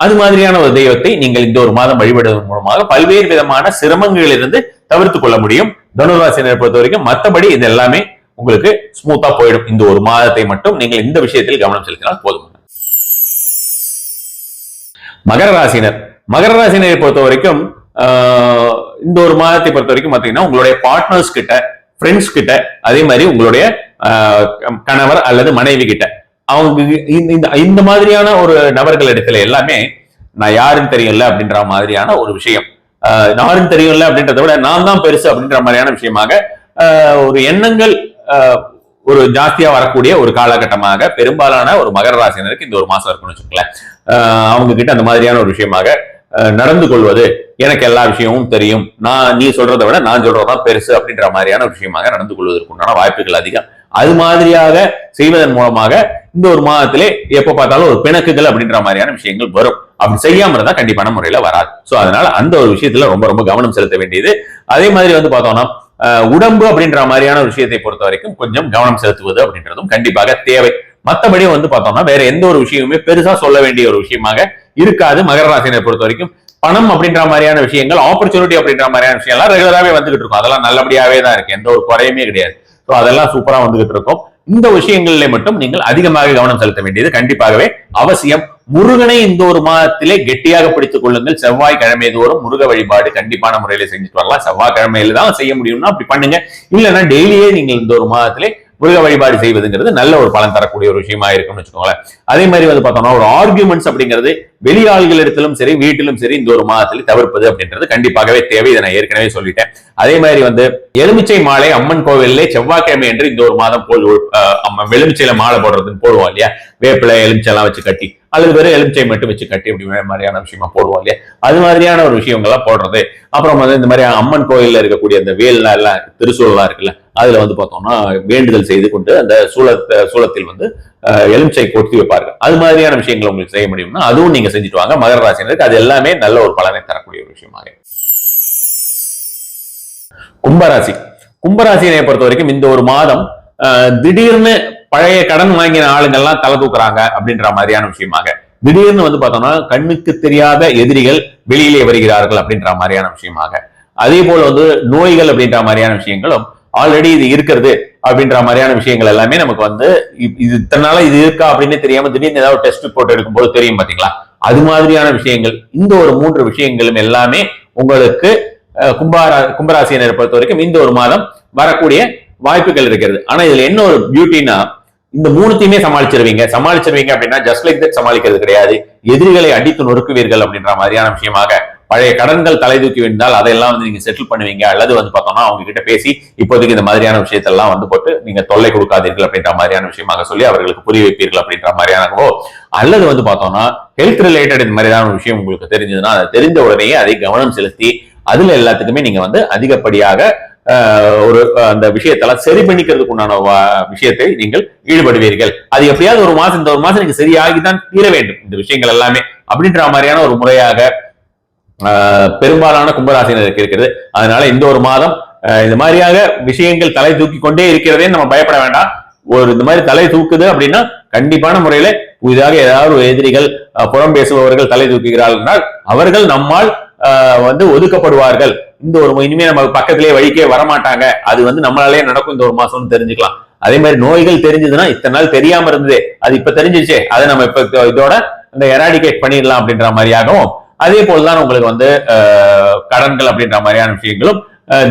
அது மாதிரியான ஒரு தெய்வத்தை நீங்கள் இந்த ஒரு மாதம் வழிபடுவதன் மூலமாக பல்வேறு விதமான சிரமங்களிலிருந்து தவிர்த்து கொள்ள முடியும். தனுராசினரை பொறுத்த வரைக்கும் மற்றபடி இது எல்லாமே உங்களுக்கு ஸ்மூத்தா போயிடும். இந்த ஒரு மாதத்தை மட்டும் நீங்கள் இந்த விஷயத்தில் கவனம் செலுத்தினால் போதும். மகர ராசினரை பொறுத்த வரைக்கும் இந்த ஒரு மாதத்தை பொறுத்த வரைக்கும் பாத்தீங்கன்னா உங்களுடைய பார்ட்னர்ஸ் கிட்ட, ஃப்ரெண்ட்ஸ் கிட்ட, அதே மாதிரி உங்களுடைய கணவர் அல்லது மனைவி கிட்ட, அவங்க இந்த மாதிரியான ஒரு நபர்கள் இடத்துல எல்லாமே நான் யாருன்னு தெரியல அப்படின்ற மாதிரியான ஒரு விஷயம், யாருன்னு தெரியல அப்படின்றத விட நான் தான் பெருசு அப்படின்ற மாதிரியான விஷயமாக ஒரு எண்ணங்கள் ஒரு ஜாஸ்தியா வரக்கூடிய ஒரு காலகட்டமாக பெரும்பாலான ஒரு மகர ராசினருக்கு இந்த ஒரு மாசம் இருக்குன்னு வச்சுக்கோங்களேன். அவங்க கிட்ட அந்த மாதிரியான ஒரு விஷயமாக நடந்து கொள்வது, எனக்கு எல்லா விஷயமும் தெரியும், நீ சொல்றதை விட நான் சொல்றதுதான் பெருசு அப்படின்ற மாதிரியான விஷயமாக நடந்து கொள்வதற்கு உண்டான வாய்ப்புகள் அதிகம். அது மாதிரியாக செய்வதன் மூலமாக இந்த ஒரு மாதத்திலே எப்ப பார்த்தாலும் ஒரு பிணக்குகள் அப்படின்ற மாதிரியான விஷயங்கள் வரும். அப்படி செய்யாம இருந்தா கண்டிப்பான முறையில வராது. சோ அதனால அந்த ஒரு விஷயத்துல ரொம்ப ரொம்ப கவனம் செலுத்த வேண்டியது. அதே மாதிரி வந்து பார்த்தோம்னா உடம்பு அப்படின்ற மாதிரியான விஷயத்தை பொறுத்த வரைக்கும் கொஞ்சம் கவனம் செலுத்துவது அப்படின்றதும் கண்டிப்பாக தேவை. மற்றபடி வந்து பார்த்தோம்னா வேற எந்த ஒரு விஷயமுமே பெருசா சொல்ல வேண்டிய ஒரு விஷயமாக இருக்காது. மகர ராசினை பொறுத்த வரைக்கும் பணம் அப்படின்ற மாதிரியான விஷயங்கள், ஆப்பர்ச்சுனிட்டி அப்படின்ற மாதிரியான விஷயம்லாம் ரெகுலராகவே வந்துகிட்டு இருக்கும். அதெல்லாம் நல்லபடியாவே தான் இருக்கு, எந்த ஒரு குறையுமே கிடையாது. ஸோ அதெல்லாம் சூப்பரா வந்துகிட்டு இருக்கும். இந்த விஷயங்களிலே மட்டும் நீங்கள் அதிகமாக கவனம் செலுத்த வேண்டியது கண்டிப்பாகவே அவசியம். முருகனை இந்த ஒரு மாதத்திலே கெட்டியாக பிடித்துக் கொள்ளுங்கள். செவ்வாய்க்கிழமை தோறும் முருக வழிபாடு கண்டிப்பான முறையில செஞ்சுட்டு வரலாம். செவ்வாய்க்கிழமையில தான் செய்ய முடியும்னா அப்படி பண்ணுங்க. இல்லைன்னா டெய்லியே நீங்கள் இந்த ஒரு மாதத்திலே முருக வழிபாடு செய்வதுங்கிறது நல்ல ஒரு பலன் தரக்கூடிய ஒரு விஷயமா இருக்கும்னு வச்சுக்கோங்களேன். அதே மாதிரி வந்து பார்த்தோம்னா ஒரு ஆர்குமெண்ட்ஸ் அப்படிங்கிறது வெளியாள்களிடத்திலும் சரி வீட்டிலும் சரி இந்த ஒரு மாதத்தில் தவிர்ப்பது அப்படின்றது கண்டிப்பாகவே தேவை. இதை நான் ஏற்கனவே சொல்லிட்டேன். அதே மாதிரி வந்து எலுமிச்சை மாலை அம்மன் கோவிலே செவ்வாய்க்கிழமை என்று இந்த ஒரு மாதம் எலுமிச்சையில மாலை போடுறதுன்னு போடுவோம் இல்லையா, வேப்பிலை எலுமிச்சை எல்லாம் வச்சு கட்டி, அல்லது வெறும் எலுமிச்சை மட்டும் வச்சு கட்டி அப்படி மாதிரியான விஷயமா போடுவோம் இல்லையா, அது மாதிரியான ஒரு விஷயங்கள்லாம் போடுறது. அப்புறம் வந்து இந்த மாதிரி அம்மன் கோயில்ல இருக்கக்கூடிய அந்த வேல் எல்லாம் திருசூழலாம் இருக்குல்ல, அதுல வந்து பார்த்தோம்னா வேண்டுதல் செய்து கொண்டு அந்த சூலத்தில் வந்து எலுமிச்சை கொட்டி வைப்பார்கள். அது மாதிரியான விஷயங்களை உங்களுக்கு செய்ய முடியும்னா அதுவும் நீங்க செஞ்சுட்டு வாங்க. மகர ராசினருக்கு அது எல்லாமே நல்ல ஒரு பலனை தரக்கூடிய ஒரு விஷயமாக. கும்பராசினை பொறுத்த வரைக்கும் இந்த ஒரு மாதம் திடீர்னு பழைய கடன் வாங்கின ஆளுங்கள்லாம் தலை தூக்குறாங்க அப்படின்ற மாதிரியான விஷயமாக, திடீர்னு வந்து பார்த்தோம்னா கண்ணுக்கு தெரியாத எதிரிகள் வெளியிலே வருகிறார்கள் அப்படின்ற மாதிரியான விஷயமாக, அதே போல வந்து நோய்கள் அப்படின்ற மாதிரியான விஷயங்களும் ஆல்ரெடி இது இருக்கிறது அப்படின்ற மாதிரியான விஷயங்கள் எல்லாமே நமக்கு வந்து இது இத்தனால இது இருக்கா அப்படின்னு தெரியாம திடீர்னு ஏதாவது டெஸ்ட் ரிப்போர்ட் எடுக்கும்போது தெரியும் பாத்தீங்களா, அது மாதிரியான விஷயங்கள். இந்த ஒரு 3 விஷயங்களும் எல்லாமே உங்களுக்கு கும்பராசியினரை பொறுத்த வரைக்கும் இந்த ஒரு மாதம் வரக்கூடிய வாய்ப்புகள் இருக்கிறது. ஆனா இதுல என்ன ஒரு பியூட்டினா, இந்த 3த்தையுமே சமாளிச்சிருவீங்க அப்படின்னா ஜஸ்ட் லைக் தட் சமாளிக்கிறது கிடையாது. எதிரிகளை அடித்து நொறுக்குவீர்கள் அப்படின்ற மாதிரியான விஷயமாக பழைய கடன்கள் தலை தூக்கி விழுந்தால் அதையெல்லாம் வந்து நீங்க செட்டில் பண்ணுவீங்க, அல்லது வந்து பார்த்தோம்னா அவங்க கிட்ட பேசி இப்போதைக்கு இந்த மாதிரியான விஷயத்தெல்லாம் வந்து போட்டு நீங்க தொல்லை கொடுக்காதீர்கள் அப்படின்ற மாதிரியான விஷயமாக சொல்லி அவர்களுக்கு புரிய வைப்பீர்கள் அப்படின்ற மாதிரியானவோ, அல்லது வந்து பார்த்தோம்னா ஹெல்த் ரிலேட்டட் இந்த மாதிரியான ஒரு விஷயம் உங்களுக்கு தெரிஞ்சதுன்னா அதை தெரிந்த உடனேயே அதை கவனம் செலுத்தி அதுல எல்லாத்துக்குமே நீங்க வந்து அதிகப்படியாக ஒரு அந்த விஷயத்தெல்லாம் சரி பண்ணிக்கிறதுக்கு உண்டான விஷயத்தை நீங்கள் ஈடுபடுவீர்கள். அது எப்படியாவது ஒரு மாசம் இந்த ஒரு மாசம் நீங்க சரியாகிதான் தீர வேண்டும் இந்த விஷயங்கள் எல்லாமே அப்படின்ற மாதிரியான ஒரு முறையாக பெரும்பாலான கும்பராசினருக்கு இருக்கிறது. அதனால இந்த ஒரு மாதம் இந்த மாதிரியாக விஷயங்கள் தலை தூக்கி கொண்டே இருக்கிறதே நம்ம பயப்பட வேண்டாம். ஒரு இந்த மாதிரி தலை தூக்குது அப்படின்னா கண்டிப்பான முறையில புதிதாக ஏதாவது ஒரு எதிரிகள் புறம் பேசுபவர்கள் தலை தூக்குகிறார்கள் என்றால் அவர்கள் நம்மால் வந்து ஒதுக்கப்படுவார்கள். இந்த ஒரு இனிமே நம்ம பக்கத்திலேயே வழிக்கே வரமாட்டாங்க, அது வந்து நம்மளாலே நடக்கும் இந்த ஒரு மாசம்னு தெரிஞ்சுக்கலாம். அதே மாதிரி நோய்கள் தெரிஞ்சதுன்னா இத்தனை நாள் தெரியாம இருந்ததே அது இப்ப தெரிஞ்சிருச்சே, அதை நம்ம இப்ப இதோட இந்த எராடிகேட் பண்ணிடலாம் அப்படின்ற மாதிரியாகவும், அதே போலதான் உங்களுக்கு வந்து கடன்கள் அப்படின்ற மாதிரியான விஷயங்களும்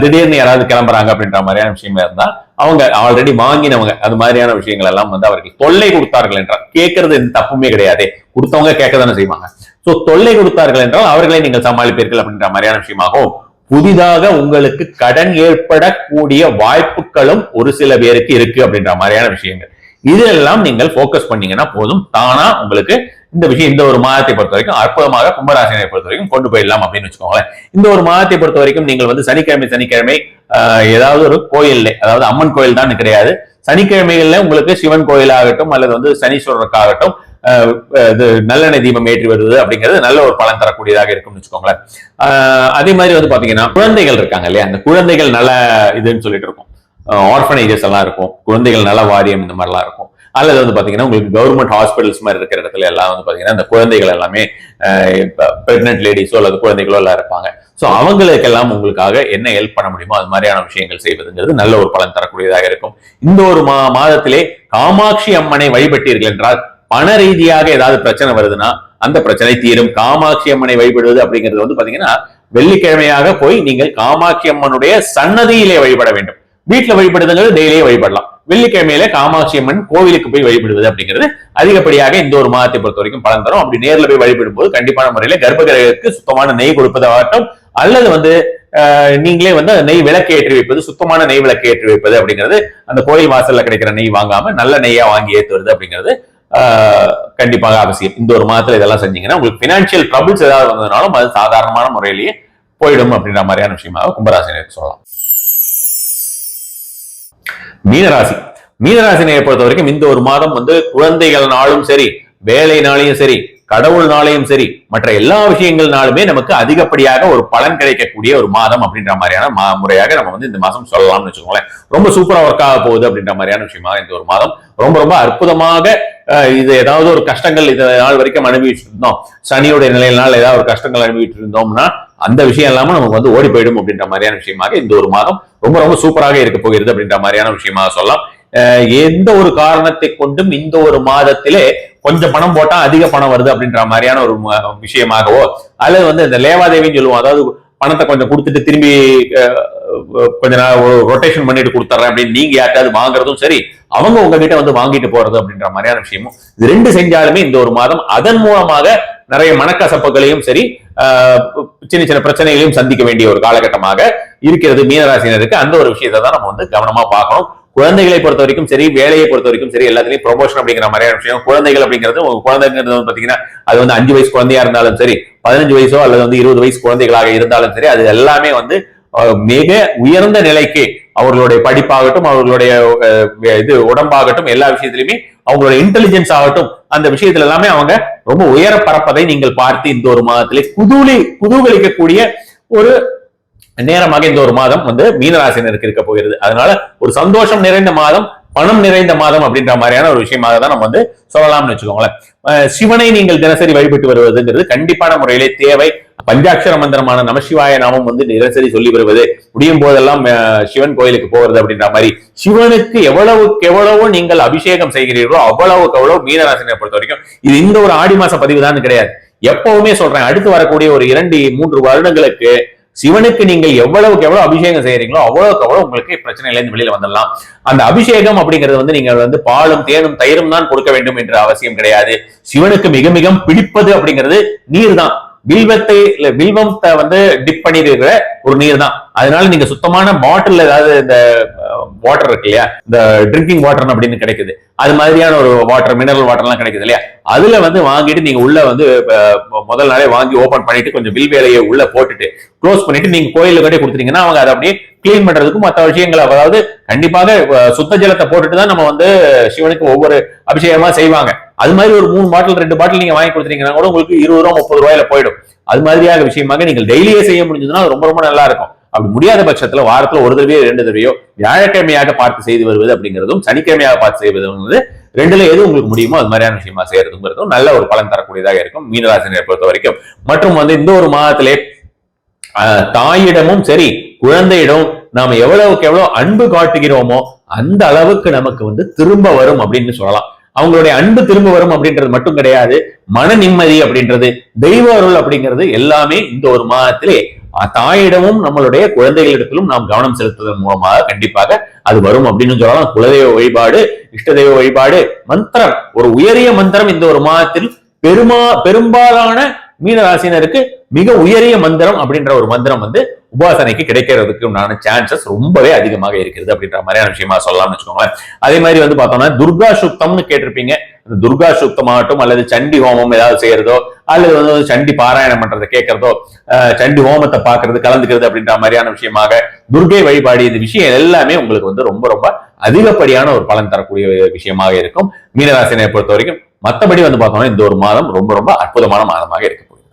திடீர்னு யாராவது கிளம்புறாங்க அப்படின்ற மாதிரியான விஷயமா இருந்தா அவங்க ஆல்ரெடி வாங்கினவங்க அது மாதிரியான விஷயங்கள் எல்லாம் வந்து அவர்கள் தொல்லை கொடுத்தார்கள் என்றால், கேட்கறது எந்த தப்புமே கிடையாது, கொடுத்தவங்க கேட்க தானே செய்வாங்க. சோ தொல்லை கொடுத்தார்கள் என்றால் அவர்களை நீங்கள் சமாளிப்பீர்கள் அப்படின்ற மாதிரியான விஷயமாகவும், புதிதாக உங்களுக்கு கடன் ஏற்படக்கூடிய வாய்ப்புகளும் ஒரு சில பேருக்கு இருக்கு அப்படின்ற மாதிரியான விஷயங்கள், இதெல்லாம் நீங்கள் போக்கஸ் பண்ணீங்கன்னா போதும், தானா உங்களுக்கு இந்த விஷயம் இந்த ஒரு மாதத்தை பொறுத்த வரைக்கும் அற்புதமாக கும்பராசினை பொறுத்த வரைக்கும் கொண்டு போயிடலாம் அப்படின்னு வச்சுக்கோங்களேன். இந்த ஒரு மாதத்தை பொறுத்த வரைக்கும் நீங்கள் வந்து சனிக்கிழமை ஏதாவது ஒரு கோயில், அதாவது அம்மன் கோயில் தான் கிடையாது, சனிக்கிழமைகள்ல உங்களுக்கு சிவன் கோயிலாகட்டும் அல்லது வந்து சனீஸ்வரருக்காகட்டும் இது நல்லெண்ணெய் தீபம் ஏற்றி வருவது அப்படிங்கிறது நல்ல ஒரு பலன் தரக்கூடியதாக இருக்கும்னு வச்சுக்கோங்களேன். அதே மாதிரி வந்து பாத்தீங்கன்னா குழந்தைகள் இருக்காங்க இல்லையா, அந்த குழந்தைகள் நல்ல இதுன்னு சொல்லிட்டு இருக்கும், ஆர்ஃபனேஜஸ் எல்லாம் இருக்கும், குழந்தைகள் நல வாரியம் இந்த மாதிரிலாம் இருக்கும், அல்லது வந்து பாத்தீங்கன்னா உங்களுக்கு கவர்மெண்ட் ஹாஸ்பிட்டல்ஸ் மாதிரி இருக்கிற இடத்துல எல்லாம் வந்து பாத்தீங்கன்னா இந்த குழந்தைகள் எல்லாமே பிரெக்னென்ட் லேடிஸோ அல்லது குழந்தைகளோ எல்லாம் இருப்பாங்க. சோ அவங்களுக்கெல்லாம் உங்களுக்காக என்ன ஹெல்ப் பண்ண முடியுமோ அது மாதிரியான விஷயங்கள் செய்வதுங்கிறது நல்ல ஒரு பலன் தரக்கூடியதாக இருக்கும். இந்த ஒரு மாதத்திலே காமாட்சி அம்மனை வழிபட்டீர்கள் என்றால் பண ரீதியாக ஏதாவது பிரச்சனை வருதுன்னா அந்த பிரச்சனை தீரும். காமாட்சி அம்மனை வழிபடுவது அப்படிங்கிறது வந்து பாத்தீங்கன்னா வெள்ளிக்கிழமையாக போய் நீங்கள் காமாட்சி அம்மனுடைய சன்னதியிலே வழிபட வேண்டும். வீட்டுல வழிபடுதுங்கிறது டெய்லியே வழிபடலாம். வெள்ளிக்கிழமையில காமாட்சி அம்மன் கோவிலுக்கு போய் வழிபடுவது அப்படிங்கிறது அதிகப்படியாக இந்த ஒரு மாதத்தை பொறுத்த வரைக்கும் பலன் தரும். அப்படி நேர்ல போய் வழிபடும் போது கண்டிப்பான முறையில கர்ப்பகிரகத்துக்கு சுத்தமான நெய் கொடுப்பதாகட்டும், அல்லது வந்து நீங்களே வந்து நெய் விளக்கு ஏற்றி வைப்பது, சுத்தமான நெய் விளக்கு ஏற்றி வைப்பது அப்படிங்கிறது, அந்த கோயில் வாசல்ல கிடைக்கிற நெய் வாங்காம நல்ல நெய்யா வாங்கி ஏற்றுவது அப்படிங்கிறது கண்டிப்பாக அவசியம். இந்த ஒரு மாதத்துல இதெல்லாம் செஞ்சீங்கன்னா உங்களுக்கு பினான்சியல் ட்ரபிள்ஸ் ஏதாவது வந்ததுனாலும் அது சாதாரணமான முறையிலேயே போயிடும் அப்படின்ற மாதிரியான விஷயமாக கும்பராசினருக்கு சொல்லலாம். மீனராசினை பொறுத்த வரைக்கும் இந்த ஒரு மாதம் வந்து குழந்தைகள்னாலும் சரி, வேலை நாளையும் சரி, கடவுள் நாளையும் சரி, மற்ற எல்லா விஷயங்கள்னாலுமே நமக்கு அதிகப்படியாக ஒரு பலன் கிடைக்கக்கூடிய ஒரு மாதம் அப்படின்ற மாதிரியான முறையாக நம்ம வந்து இந்த மாதம் சொல்லலாம்னு வச்சுக்கோங்களேன். ரொம்ப சூப்பரா ஒர்க் ஆக போகுது அப்படின்ற மாதிரியான விஷயமா இந்த ஒரு மாதம் ரொம்ப ரொம்ப அற்புதமாக. இது ஏதாவது ஒரு கஷ்டங்கள் இது நாள் வரைக்கும் அனுபவிச்சுட்டு இருந்தோம், சனியுடைய நிலையினால் ஏதாவது ஒரு கஷ்டங்கள் அனுபவிச்சுட்டு இருந்தோம்னா அந்த விஷயம் இல்லாம நமக்கு வந்து ஓடி போயிடும் அப்படின்ற மாதிரியான விஷயமாக இந்த ஒரு மாதம் ரொம்ப ரொம்ப சூப்பராக இருக்க போகிறது அப்படின்ற மாதிரியான விஷயமாக சொல்லலாம். எந்த ஒரு காரணத்தை கொண்டும் இந்த ஒரு மாதத்திலே கொஞ்சம் பணம் போட்டா அதிக பணம் வருது அப்படின்ற மாதிரியான ஒரு விஷயமாகவோ, அல்லது வந்து இந்த லேவாதேவின்னு சொல்லுவோம், அதாவது பணத்தை கொஞ்சம் கொடுத்துட்டு திரும்பி கொஞ்ச நாள் ரொட்டேஷன் பண்ணிட்டு கொடுத்துறேன் அப்படின்னு நீங்க யார்ட்டாவது வாங்குறதும் சரி, அவங்க உங்ககிட்ட வந்து வாங்கிட்டு போறது அப்படின்ற மாதிரியான விஷயமும், இது ரெண்டு செஞ்சாலுமே இந்த ஒரு மாதம் அதன் மூலமாக நிறைய மனக்கசப்புகளையும் சரி சின்ன சின்ன பிரச்சனைகளையும் சந்திக்க வேண்டிய ஒரு காலகட்டமாக இருக்கிறது மீனராசினருக்கு. அந்த ஒரு விஷயத்தை தான் நம்ம வந்து கவனமா பார்க்கணும். குழந்தைகளை பொறுத்த வரைக்கும் சரி, வேலையை பொறுத்த வரைக்கும் சரி, எல்லாத்துலயும் ப்ரொமோஷன் அப்படிங்கிற மாதிரியான விஷயம். குழந்தைகள் அப்படிங்கிறது குழந்தைங்கிறது வந்து பாத்தீங்கன்னா அது வந்து 5 வயசு குழந்தையா இருந்தாலும் சரி, 15 வயசோ அல்லது வந்து 20 வயசு குழந்தைகளாக இருந்தாலும் சரி, அது எல்லாமே வந்து மிக உயர்ந்த நிலைக்கு அவர்களுடைய படிப்பாகட்டும், அவர்களுடைய இது உடம்பாகட்டும், எல்லா விஷயத்திலுமே அவங்களுடைய இன்டெலிஜென்ஸ் ஆகட்டும், அந்த விஷயத்துல எல்லாமே அவங்க ரொம்ப உயர பரப்பதை நீங்கள் பார்த்து இந்த ஒரு மாதத்திலே குதூகலிக்கக்கூடிய ஒரு நேரமாக இந்த ஒரு மாதம் வந்து மீனராசினருக்கு இருக்க போகிறது. அதனால ஒரு சந்தோஷம் நிறைந்த மாதம், பணம் நிறைந்த மாதம் அப்படின்ற மாதிரியான ஒரு விஷயமாக தான் நம்ம வந்து சொல்லலாம்னு வச்சுக்கோங்களேன். சிவனை நீங்கள் தினசரி வழிபட்டு வருவதுங்கிறது கண்டிப்பான முறையிலே தேவை. பஞ்சாட்சர மந்திரமான நமசிவாய நாமம் வந்து தினசரி சொல்லி வருவது, முடியும் போதெல்லாம் சிவன் கோயிலுக்கு போகிறது அப்படின்ற மாதிரி சிவனுக்கு எவ்வளவுக்கு எவ்வளவோ நீங்கள் அபிஷேகம் செய்கிறீர்களோ அவ்வளவுக்கு எவ்வளவு மீனராசினை பொறுத்த வரைக்கும் இது இந்த ஒரு ஆடி மாச பதிவு தான் கிடையாது. எப்பவுமே சொல்றேன், அடுத்து வரக்கூடிய ஒரு 2-3 வருடங்களுக்கு சிவனுக்கு நீங்கள் எவ்வளவுக்கு எவ்வளவு அபிஷேகம் செய்யறீங்களோ அவ்வளவுக்கு அவ்வளவு உங்களுக்கு பிரச்சனையில இருந்து வெளியில வந்துடலாம். அந்த அபிஷேகம் அப்படிங்கிறது வந்து நீங்கள் வந்து பாலும் தேனும் தயிரும் தான் கொடுக்க வேண்டும் என்ற அவசியம் கிடையாது. சிவனுக்கு மிக மிக பிடிப்பது அப்படிங்கிறது நீர் தான். வில்வத்தை வந்து டிப் பண்ணிருக்கிற ஒரு நீர் தான். அதனால நீங்க சுத்தமான பாட்டில் ஏதாவது இந்த வாட்டர் இருக்கு இல்லையா, இந்த ட்ரிங்கிங் வாட்டர் அப்படின்னு கிடைக்குது, அது மாதிரியான ஒரு வாட்டர், மினரல் வாட்டர் எல்லாம் கிடைக்குது இல்லையா, அதுல வந்து வாங்கிட்டு நீங்க உள்ள வந்து முதல் நாளே வாங்கி ஓபன் பண்ணிட்டு கொஞ்சம் வில் வேலையை உள்ள போட்டுட்டு க்ளோஸ் பண்ணிட்டு நீங்க கோயில கட்டி கொடுத்துட்டீங்கன்னா அவங்க அதை அப்படியே கிளீன் பண்றதுக்கும் மற்ற விஷயங்கள், அதாவது கண்டிப்பாக சுத்த ஜலத்தை போட்டுட்டு தான் நம்ம வந்து சிவனுக்கு ஒவ்வொரு அபிஷேகமா செய்வாங்க. அது மாதிரி ஒரு 3 பாட்டில் 2 பாட்டில் நீங்க வாங்கி கொடுத்துட்டீங்கன்னா கூட உங்களுக்கு 20 ரூபா 30 ரூபாயில போயிடும். அது மாதிரியாக விஷயமாக நீங்கள் டெய்லியே செய்ய முடிஞ்சதுன்னா ரொம்ப ரொம்ப நல்லா இருக்கும். அப்படி முடியாத பட்சத்துல வாரத்துல ஒரு தடவையோ 2 தடவையோ வியாழக்கிழமையாக பார்த்து செய்து வருவது அப்படிங்கிறதும் சனிக்கிழமையாக பார்த்து செய்வது ரெண்டுல எது உங்களுக்கு முடியுமோ அது மாதிரியான விஷயமா செய்யறதுங்கிறதும் நல்ல ஒரு பலன் தரக்கூடியதாக இருக்கும் மீனராசினியை பொறுத்த வரைக்கும். மற்றும் வந்து இந்த ஒரு மாதத்திலே தாயிடமும் சரி குழந்தையிடம் நாம எவ்வளவுக்கு எவ்வளவு அன்பு காட்டுகிறோமோ அந்த அளவுக்கு நமக்கு வந்து திரும்ப வரும் அப்படின்னு சொல்லலாம். அவங்களுடைய அன்பு திரும்ப வரும் அப்படின்றது மட்டும் கிடையாது, மன நிம்மதி அப்படின்றது, தெய்வ அருள் அப்படிங்கிறது எல்லாமே இந்த ஒரு மாதத்திலே தாயிடமும் நம்மளுடைய குழந்தைகளிடத்திலும் நாம் கவனம் செலுத்துவதன் மூலமாக கண்டிப்பாக அது வரும் அப்படின்னு சொல்லலாம். குலதெய்வ வழிபாடு, இஷ்ட தெய்வ வழிபாடு, மந்திரம், ஒரு உயரிய மந்திரம் இந்த ஒரு மாதத்தில் பெரும்பாலான மீனராசினருக்கு மிக உயரிய மந்திரம் அப்படின்ற ஒரு மந்திரம் வந்து உபாசனைக்கு கிடைக்கிறதுக்கு உண்டான சான்சஸ் ரொம்பவே அதிகமாக இருக்கிறது அப்படின்ற மாதிரியான விஷயமா சொல்லலாம்னு வச்சுக்கோங்களேன். அதே மாதிரி வந்து பார்த்தோம்னா துர்கா சுக்தம்னு கேட்டிருப்பீங்க. அந்த துர்கா சுக்தமாகட்டும் அல்லது சண்டி ஹோமம் ஏதாவது செய்யறதோ அல்லது வந்து சண்டி பாராயணம் பண்றதை கேட்கறதோ, சண்டி ஹோமத்தை பாக்குறது கலந்துக்கிறது அப்படின்ற மாதிரியான விஷயமாக துர்கை வழிபாடு, இந்த விஷயம் எல்லாமே உங்களுக்கு வந்து ரொம்ப ரொம்ப அதிகப்படியான ஒரு பலன் தரக்கூடிய விஷயமாக இருக்கும் மீனராசினை பொறுத்த வரைக்கும். மற்றபடி வந்து பார்த்தோம்னா இந்த ஒரு மாதம் ரொம்ப ரொம்ப அற்புதமான மாதமாக இருக்க போகுது.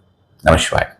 நமசிவாய்.